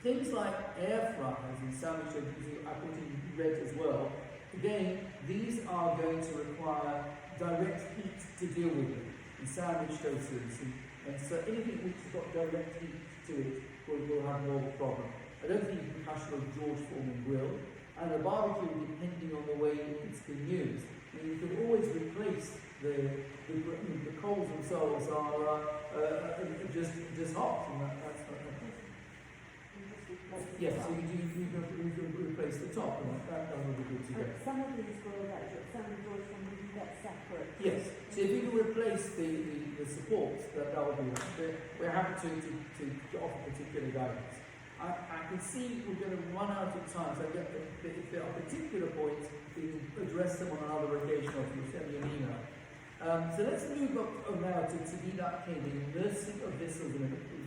Things like air fryers and sandwich I put in red as well. Again, these are going to require direct heat to deal with them, and sandwich toasters, and so anything which has got direct heat to it will have more problem. I don't think you can kasher a George Foreman grill, and a barbecue, depending on the way it's been used. And you can always replace the coals themselves are just hot, and that's not yes, so you can replace the top, and that would be good to go. Some of these will George Foreman you can get separate. Yes, so if you can replace the supports, that would be one. We're happy to offer particular guidance. I can see we're going to run out of time, so if there are particular points, we can address them on another occasion, or if you send me an email. So let's move up now to Tzidina King, the immersing of vessels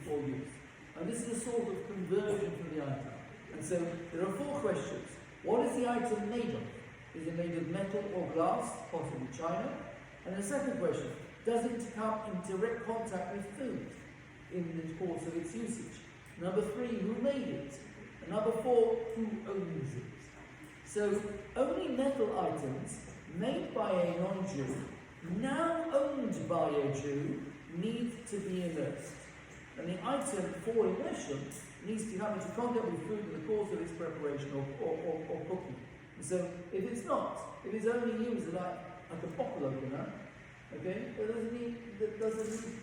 for use. And this is a sort of conversion for the item. And so there are 4 questions. What is the item made of? Is it made of metal or glass, possibly china? And the second question, does it come in direct contact with food in the course of its usage? Number 3, who made it? And number 4, who owns it? So only metal items made by a non-Jew, now owned by a Jew, need to be immersed. And the item for immersion needs to come into contact with food in the course of its preparation or cooking. And so if it's only used like a bottle opener, okay, it doesn't need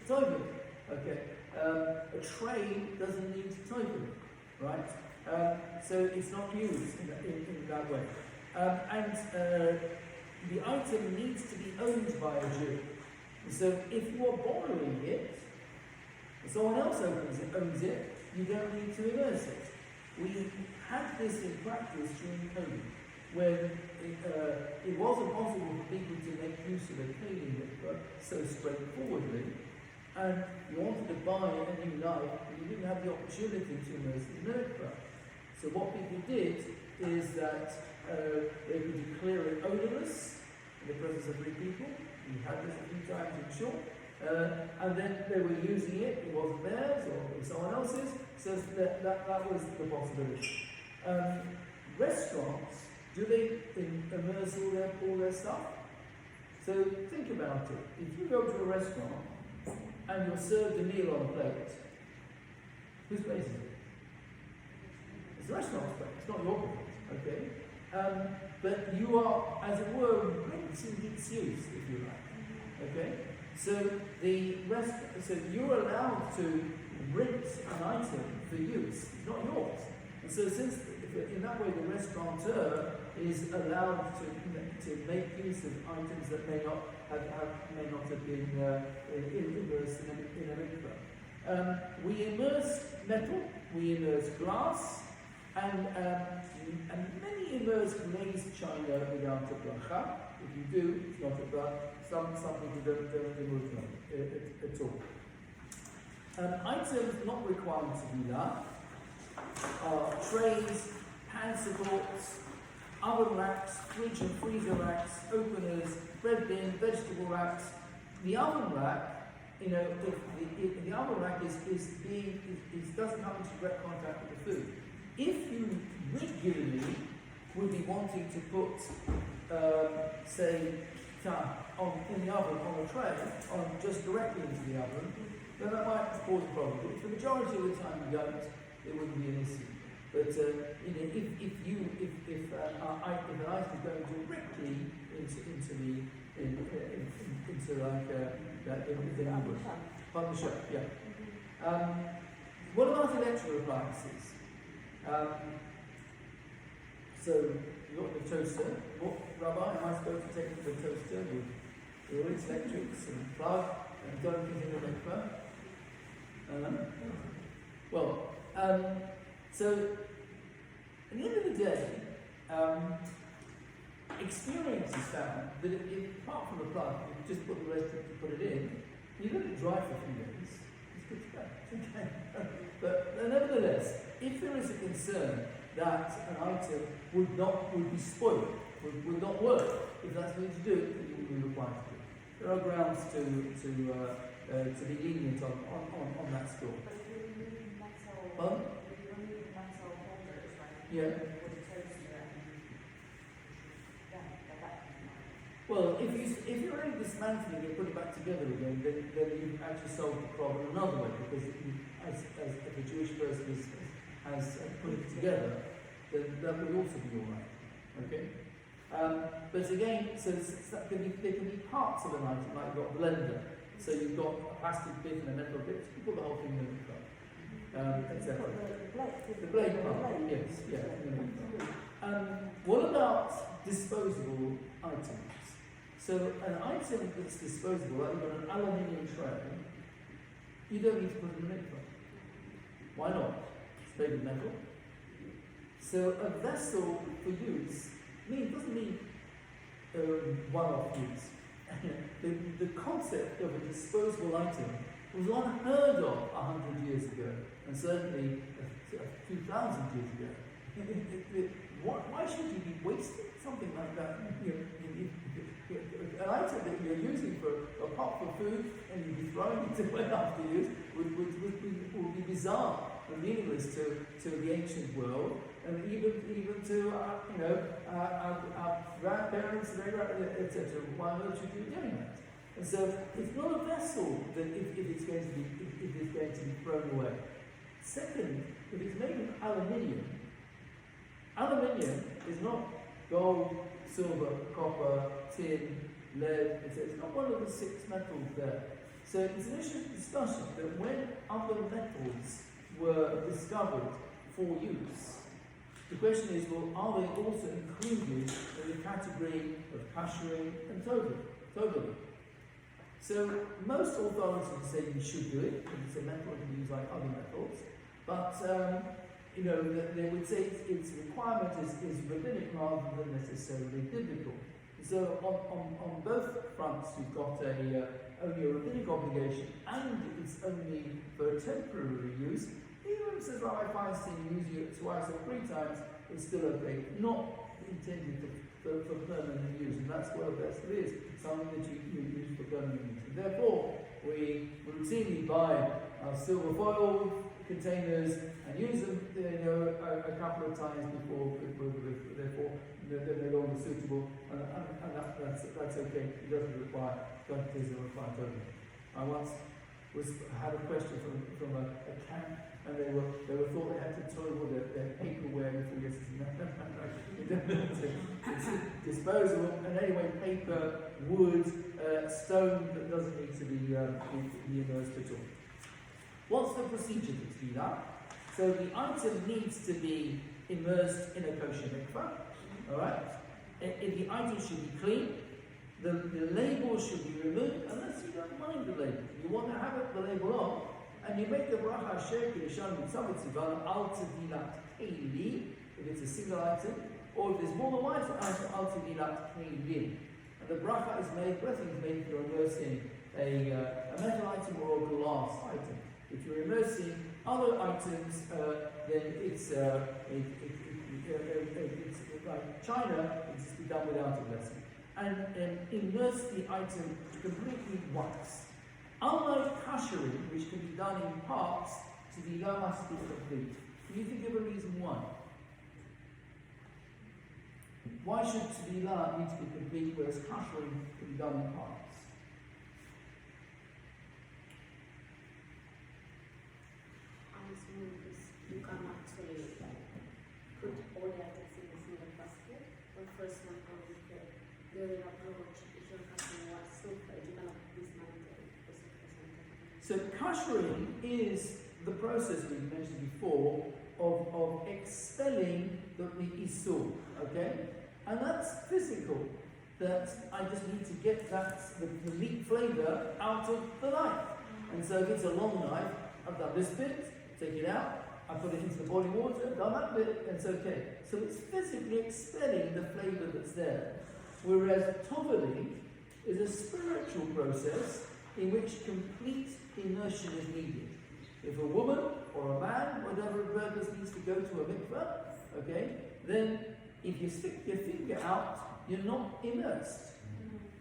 Toyvelling. Okay, a tray doesn't need Toyvelling, right? So it's not used in that way. And the item needs to be owned by a Jew. And so if you are borrowing it, someone else owns it, you don't need to immerse it. We had this in practice during COVID, when it wasn't possible for people to make use of a cleaning mikveh so straightforwardly, and you wanted to buy a new knife, and you didn't have the opportunity to immerse it in mikveh. So what people did is that they could declare it odorless in the presence of 3 people. We had this a few times in short. And then they were using it wasn't theirs or it was someone else's, so that was the possibility. Restaurants, do they immerse all their stuff? So think about it. If you go to a restaurant and you're served a meal on a plate, whose place is it? It's the restaurant's plate, it's not your plate, okay? But you are, as it were, rinsing its use, if you like, okay? So you're allowed to rinse an item for use. It's not yours. And so since in that way the restaurateur is allowed to make use of items that may not have been immersed in a mikveh. We immerse metal, we immerse glass, and many immerse glazed china without a bracha. If you do, it's not a bracha. Some people don't remove them at all. Items not required to do that are trays, pan supports, oven racks, fridge and freezer racks, openers, bread bin, vegetable racks. The oven rack, if the oven rack doesn't come into direct contact with the food. If you regularly would be wanting to put, say, in the oven on a tray, just directly into the oven, then that might cause a problem. But if the majority of the time you don't, it wouldn't be an issue. But you know, if an item is going directly into like the number publisher, yeah. What about electrical appliances? So you've got the toaster. What rubber am I supposed to take to the toaster with all its electrics and plug and don't get in the mikveh? So at the end of the day, experience has found that apart from the plug, you just put the rest of it, put it in, you let it dry for a few days, it's good to go. It's okay. But nevertheless, if there is a concern that an item would be spoiled, would not work, if that's what you do, then you will be required to do it. There are grounds to be lenient on that score. But if you're removing metal, Pardon? if you're removing metal holders, like Yeah. with a toaster, Well, if you're only dismantling it, put it back together again, then you've actually solved the problem another way, because as if a Jewish person has put it together, then that would also be all right. Okay? But again, there can be parts of an item, like you've got a blender, so you've got a plastic bit and a metal bit, you put the whole thing in the cup, etc. The blade part, yes, yeah. What about disposable items? So an item that's disposable, like you've got an aluminium tray, you don't need to put it in the mikveh. Why not? It's made of metal. So a vessel for use, doesn't mean one-off use. The concept of a disposable item was unheard of 100 years ago, and certainly a few thousand years ago. Why should you be wasting something like that? An item that you're using for a pot for food and you'd be throwing it away after use would be bizarre and meaningless to the ancient world, and even to our grandparents, etc. Why would you be doing that? And so it's not a vessel that if it's going to be thrown away. Second, if it's made of aluminium is not gold, silver, copper, tin, lead, etc. It's not one of the 6 metals there. So it's an interesting discussion that when other metals were discovered for use, the question is, well, are they also included in the category of Kashering and Toyvelling? So most authorities say you should do it, because it's a metal you can use like other metals, but they would say its requirement is rabbinic rather than necessarily biblical. So on both fronts you've got only a rabbinic obligation, and it's only for temporary use. Even says Rabbi Feinstein, using it twice or 3 times, it's still okay. Not intended for permanent use, and that's where the best is, something that you use for permanent use. And therefore, we routinely buy our silver foil containers and use them, a couple of times before they're no longer suitable, and that's okay. It doesn't require total. I once had a question from a camp, and they were thought they had to toy with their paperware before it's disposable. And anyway, paper, wood, stone that doesn't need to be immersed at all. What's the procedure to do that? So the item needs to be immersed in a kosher mikveh. All right. The item should be clean. The label should be removed, unless you don't mind the label. You want to have the label on, and you make the bracha Asher Kirishan Mitzvah Tzivan Al Tzivilat Keilim, if it's a single item, or if there's more than one item, Al Tzivilat Keilim. And the bracha is made, blessing is made if you're immersing a metal item or a glass item. If you're immersing other items, then it's like China, it's just be done without a blessing. And immerse the item completely once. Unlike Kashering, which can be done in parts, to the must be complete. Can you think of a reason why? Why should Tzvilah need to be complete, whereas Kashering can be done in parts? You can actually put all the items in a single basket. Or first one go with the other approach, if your customer wants sofa, you cannot dismantle the sofa. So Kashering is the process we mentioned before of expelling the isur, okay? And that's physical, that I just need to get the meat flavour out of the knife. And so if it's a long knife, I've done this bit, take it out, I put it into the boiling water, done that bit, and it's okay. So it's physically expelling the flavour that's there. Whereas Toyvelling is a spiritual process in which complete immersion is needed. If a woman or a man, whatever purpose, needs to go to a mikveh, okay, then if you stick your finger out, you're not immersed.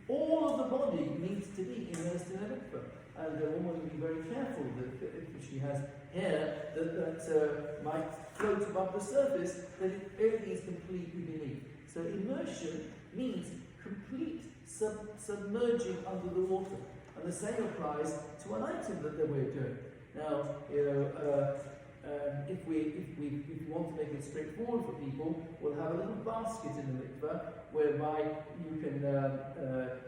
All of the body needs to be immersed in a mikveh. And the woman will be very careful that if she has hair that might float above the surface, that everything is completely beneath. So immersion means complete submerging under the water. And the same applies to an item that we're doing. Now, if we want to make it straightforward for people, we'll have a little basket in the mikveh whereby you can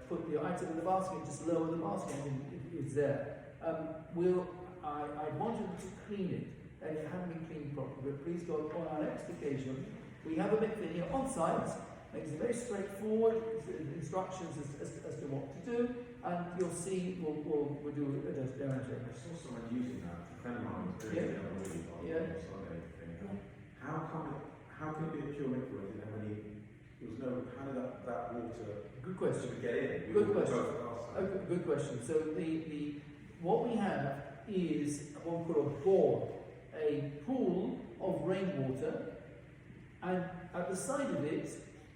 put the item in the basket and just lower the basket and it's there. I wanted to clean it and it hadn't been cleaned properly, but please God, on our next occasion, we have a mikveh here on site. Makes it very straightforward, instructions as to what to do, and you'll see we'll do a demonstration. I saw someone using that. A friend of mine was doing it the other week on Sunday. Thinking, how can it be a pure mikveh when how did that water Good question. get in? Good question. Okay, good question. So what we have is what we call a bore, a pool of rainwater, and at the side of it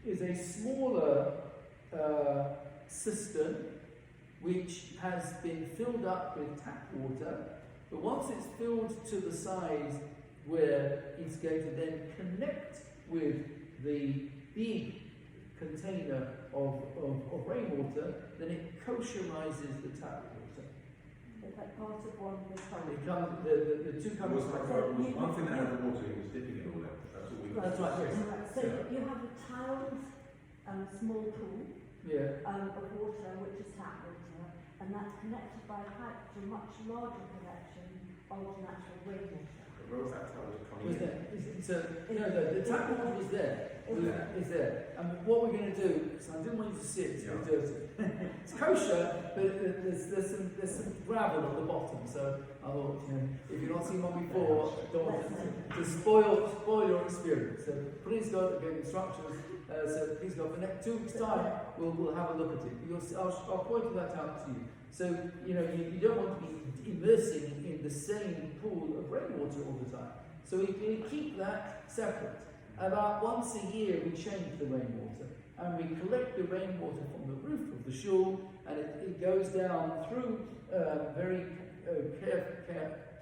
is a smaller cistern which has been filled up with tap water, but once it's filled to the size where it's going to then connect with the big container of rainwater, then it kosherizes the tap water. It's like part of one of the It comes, the two come one thing that had the water, it was dipping it all out. That's what we got. That's right, yes. So you have a tiled small pool Yeah. of water, which is tap water, and that's connected by a pipe to a much larger connection of natural rainwater. Where was that towel coming Was in? there? The tap water was there. Is there. And what we're going to do, because I didn't want you to see it, it's very dirty. It's kosher, but there's some gravel at the bottom, so I thought, if you've not seen one before, don't want to spoil your experience. So please God, again, instructions, so please God, for next 2 weeks' time, we'll have a look at it. I'll point that out to you. So, you don't want to be immersing in the same pool of rainwater all the time. So we keep that separate. About once a year we change the rainwater and we collect the rainwater from the roof of the shul, and it goes down through very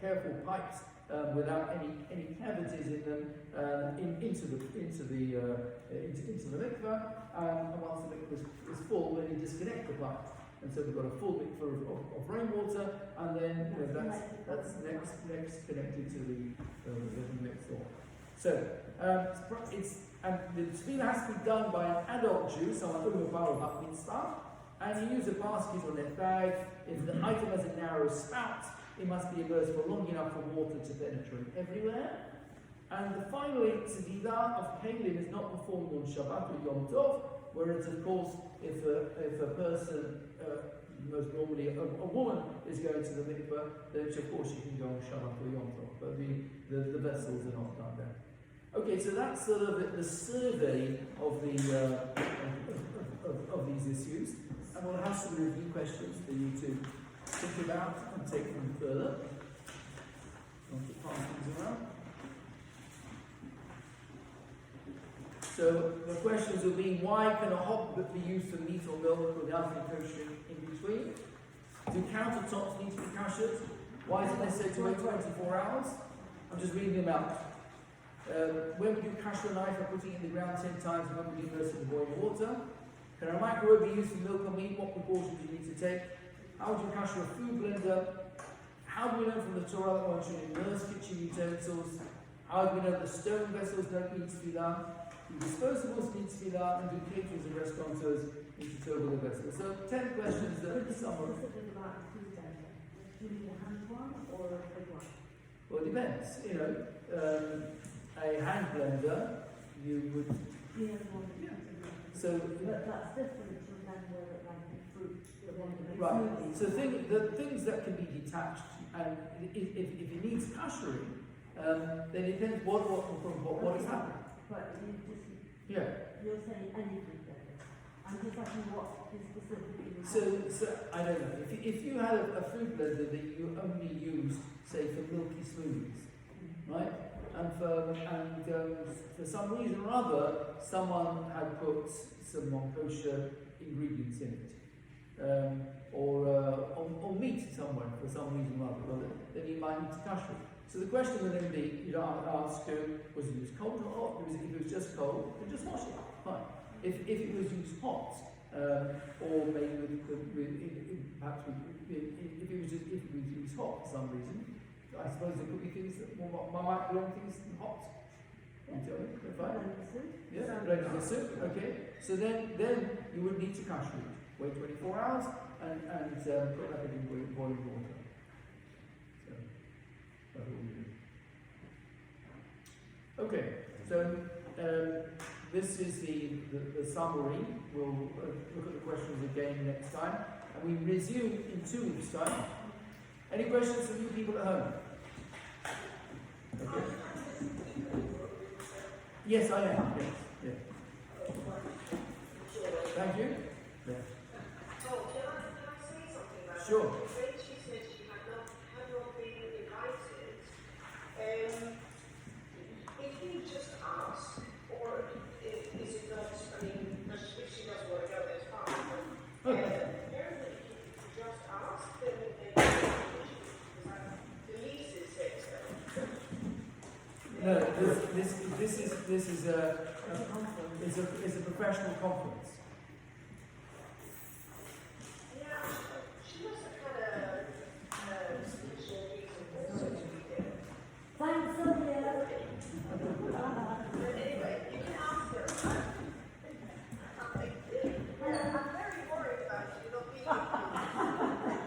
careful pipes without any cavities in them into the mikveh, and once the mikveh is full, then you disconnect the pipe. And so we've got a full mikveh of rainwater, and then that's next connected to the next door. So the tefillah has to be done by an adult Jew, someone who bar bat mitzvah, and you use a basket or net bag. If the item has a narrow spout, it must be immersed for long enough for water to penetrate everywhere. And the final tzedila of kalim is not performed on Shabbat or Yom Tov, whereas of course if a person, most normally a woman, is going to the mikveh, then of course she can go on Shabbat or Yom Tov, but the vessels are not done there. Okay, so that's sort of the survey of of these issues, and we'll have some review questions for you to think about and take them further. Want to pass things around. So the questions will be: why can a hot pot be used for meat or milk without any kosher in between? Do countertops need to be kashrut? Why is it necessary to wait 24 hours? I'm just reading them out. When we do kasher a knife, we're putting it in the ground 10 times, and when we immerse it in boiling water. Can a microwave be used for milk or meat? What precautions do you need to take? How would you kasher a food blender? How do we learn from the Torah that one should immerse kitchen utensils? As we know, the stone vessels don't need to be done, the disposables need to be done, and do caterers and restaurateurs need to total the vessels. So 10 questions that some are... Specific about the food blender. Do you need a hand one or a big one? Well, it depends. You know, a hand blender, you would... You know, the one that you Yeah. can do. So, But that's different from a blender that like the fruit, the one that makes right. smoothies. So the things that can be detached, and if it needs Kashering, then it depends what is happening. But you just, Yeah. you're saying any food blender. I'm just asking what is specifically. So I don't know. If you had a food blender that you only used, say, for milky smoothies, right? And for some reason or other, someone had put some non-kosher ingredients in it, or meat somewhere for some reason or other, well, then you might need to kasher it. So the question would then be, you know, ask, was it used cold or hot? If it was just cold, then just wash it. Fine. If it was used hot, or maybe perhaps if it was used hot for some reason, I suppose there could be things that might belong things hot. You tell me, fine. Yeah, ready for soup. Okay. So then you would need to kasher it. Wait 24 hours and put that in boiling water. So that's what we do. Okay. So this is the summary. We'll look at the questions again next time, and we resume in 2 weeks' time. Any questions from you people at home? Okay. Yes, I am. Yes. Yeah. Thank you. Yeah. Oh, can I say something about Sure. that? When she said she had not been invited, if you just ask, or is it not, I mean, if she doesn't want to go, that's fine. But, apparently, if you just ask, then the lease says so. No, this is a professional conference. Yeah, she must have had a special reason also to be there. Thanks, Sylvia. But anyway, you can ask her. I'm very worried about you not being here.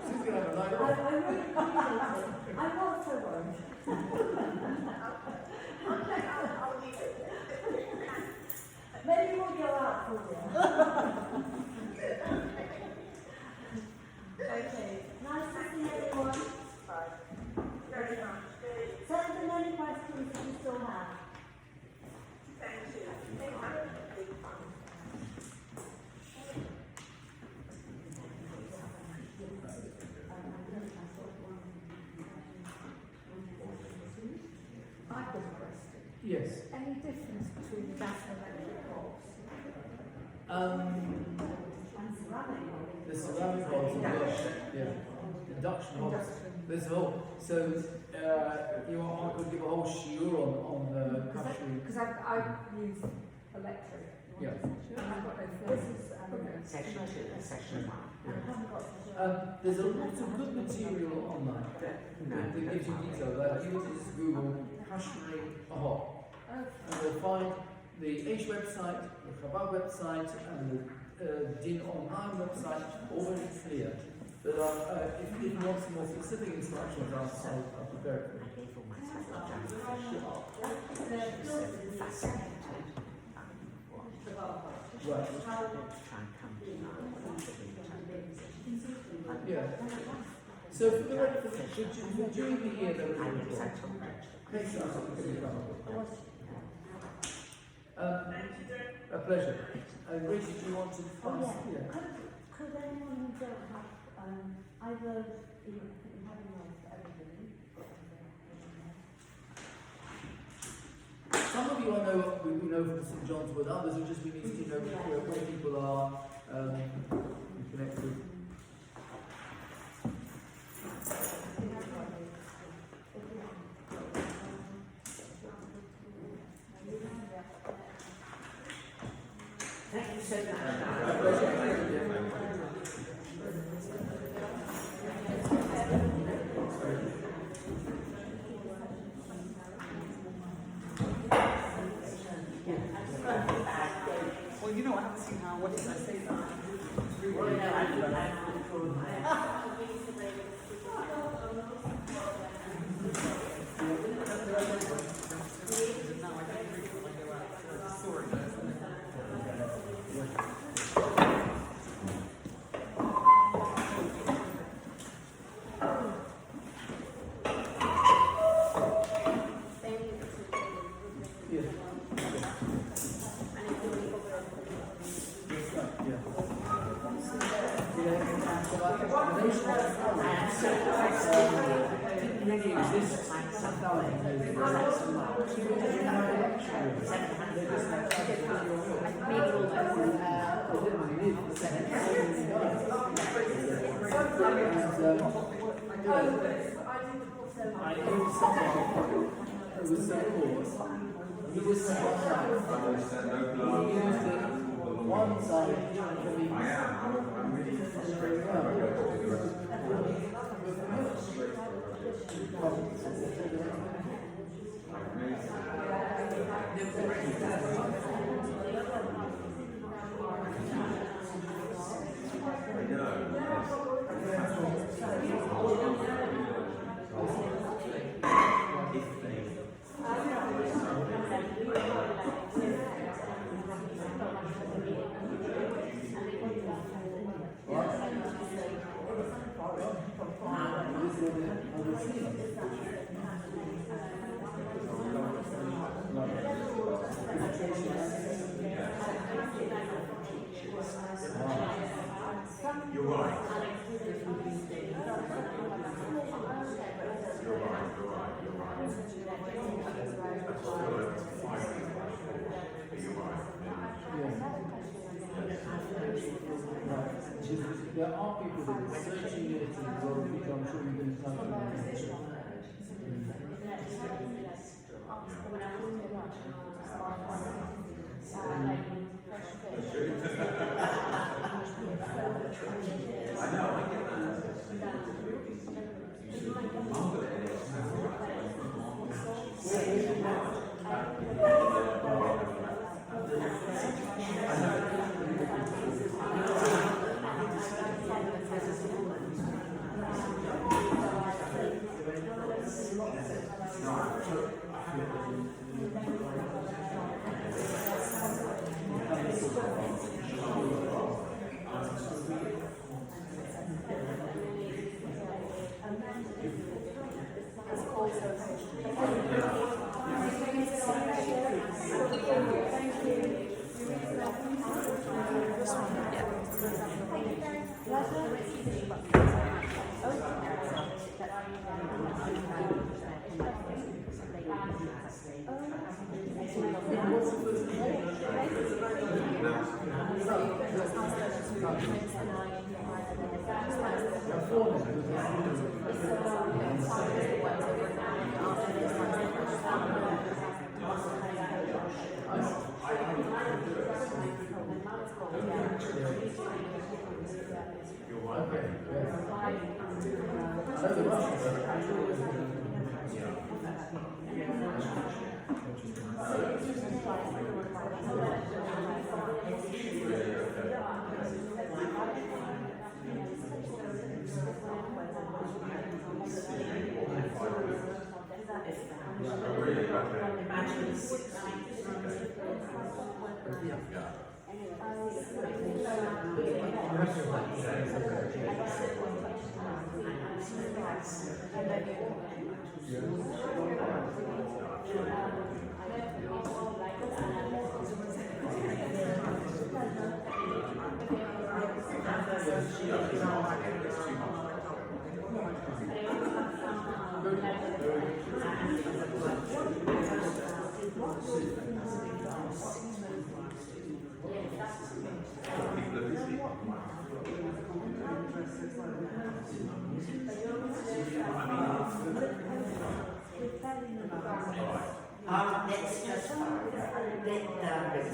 She's going to have a night I off. really appreciate it. I'm not so worried. Okay, I'll leave it. Maybe we'll go out for you. Okay. Nice to see everyone. Very much. Send them any questions that you still have. Thank you. Thank you. I've got a question. Yes. Any difference between gas and electric pots? And ceramic. The ceramic holes, yeah. Induction holes. There's a whole. So I could give a whole shiur on Kashering. Because I've used electric. Yeah. And I've got no This furnace. is Section 2 and section 1. I haven't got the There's a lot of good material online that gives you detail. Like you just Google Kashering hot, and you'll find the H website, the Chabad website, and the Din online website, all very clear. But if you want some more specific instructions, I'll prepare it for you. I gave all my special jams fascinated. Right. To try and come to Yeah. So for during the year, there I was mean, such a a pleasure. Rachel, do you want to pass? yeah. Could anyone who don't have either you have emails for everybody? Some of you I know we know from St John's Wood, others are just we need to know where people are connected. Thank you so much. My pleasure. you know, I haven't seen how, what did I say that? Well, no, I knew someone who was so cool. He just said one side. He used it one side for me. I'm really frustrated. I go to the rest of You're right. There are people that are searching it and well, which I'm sure you're going to come to. I know, I get that. Let's just let the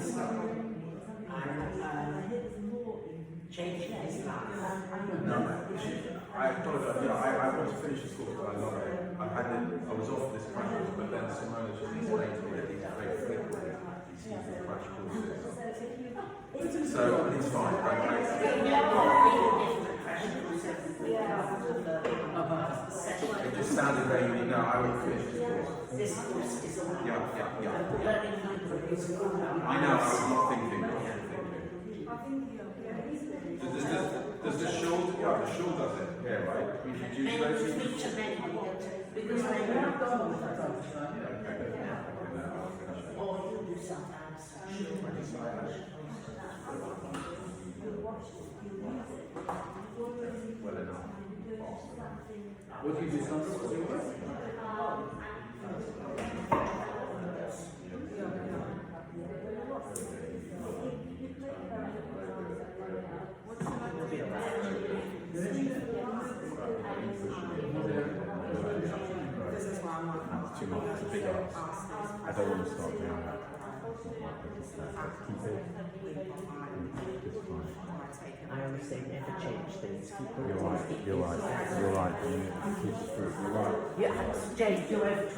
stop and change this life. No, I apologize. Yeah, I want to finish the school because I love it. I was off this crash course, but then Simona just explained to me that these are very frequent, these crash courses. So it's fine. Okay. It just sounded very unique. No, I would finish this course. This course is all Yeah. learning language is all I know. I was not thinking. Does the shawl? Yeah, the shawl does it. Yeah, right. We should use Then those. you feature many because they Yeah, will I've done all that time to time, yeah. or you do sometimes shoot when it's Well enough. What do you do, Sandra? What's your work? That's too much. It's a big ask. I don't want to start doing that. Keep it. I always say never change things. Keep it. You're right. You're right. You're right. You need to keep the fruit. You're right. Yeah, Jane, you're over 25.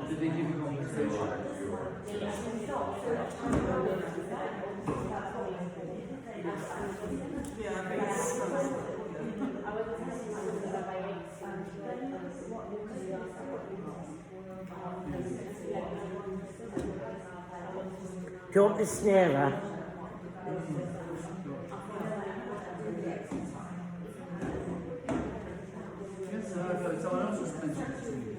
Did they give you compensation? Do you want this nearer? Yes, someone else just mentioned it to me.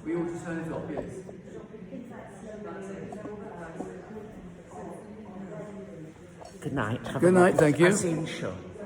We ought to turn it off, yes. Good night. Good night, thank you. I'll see you shortly.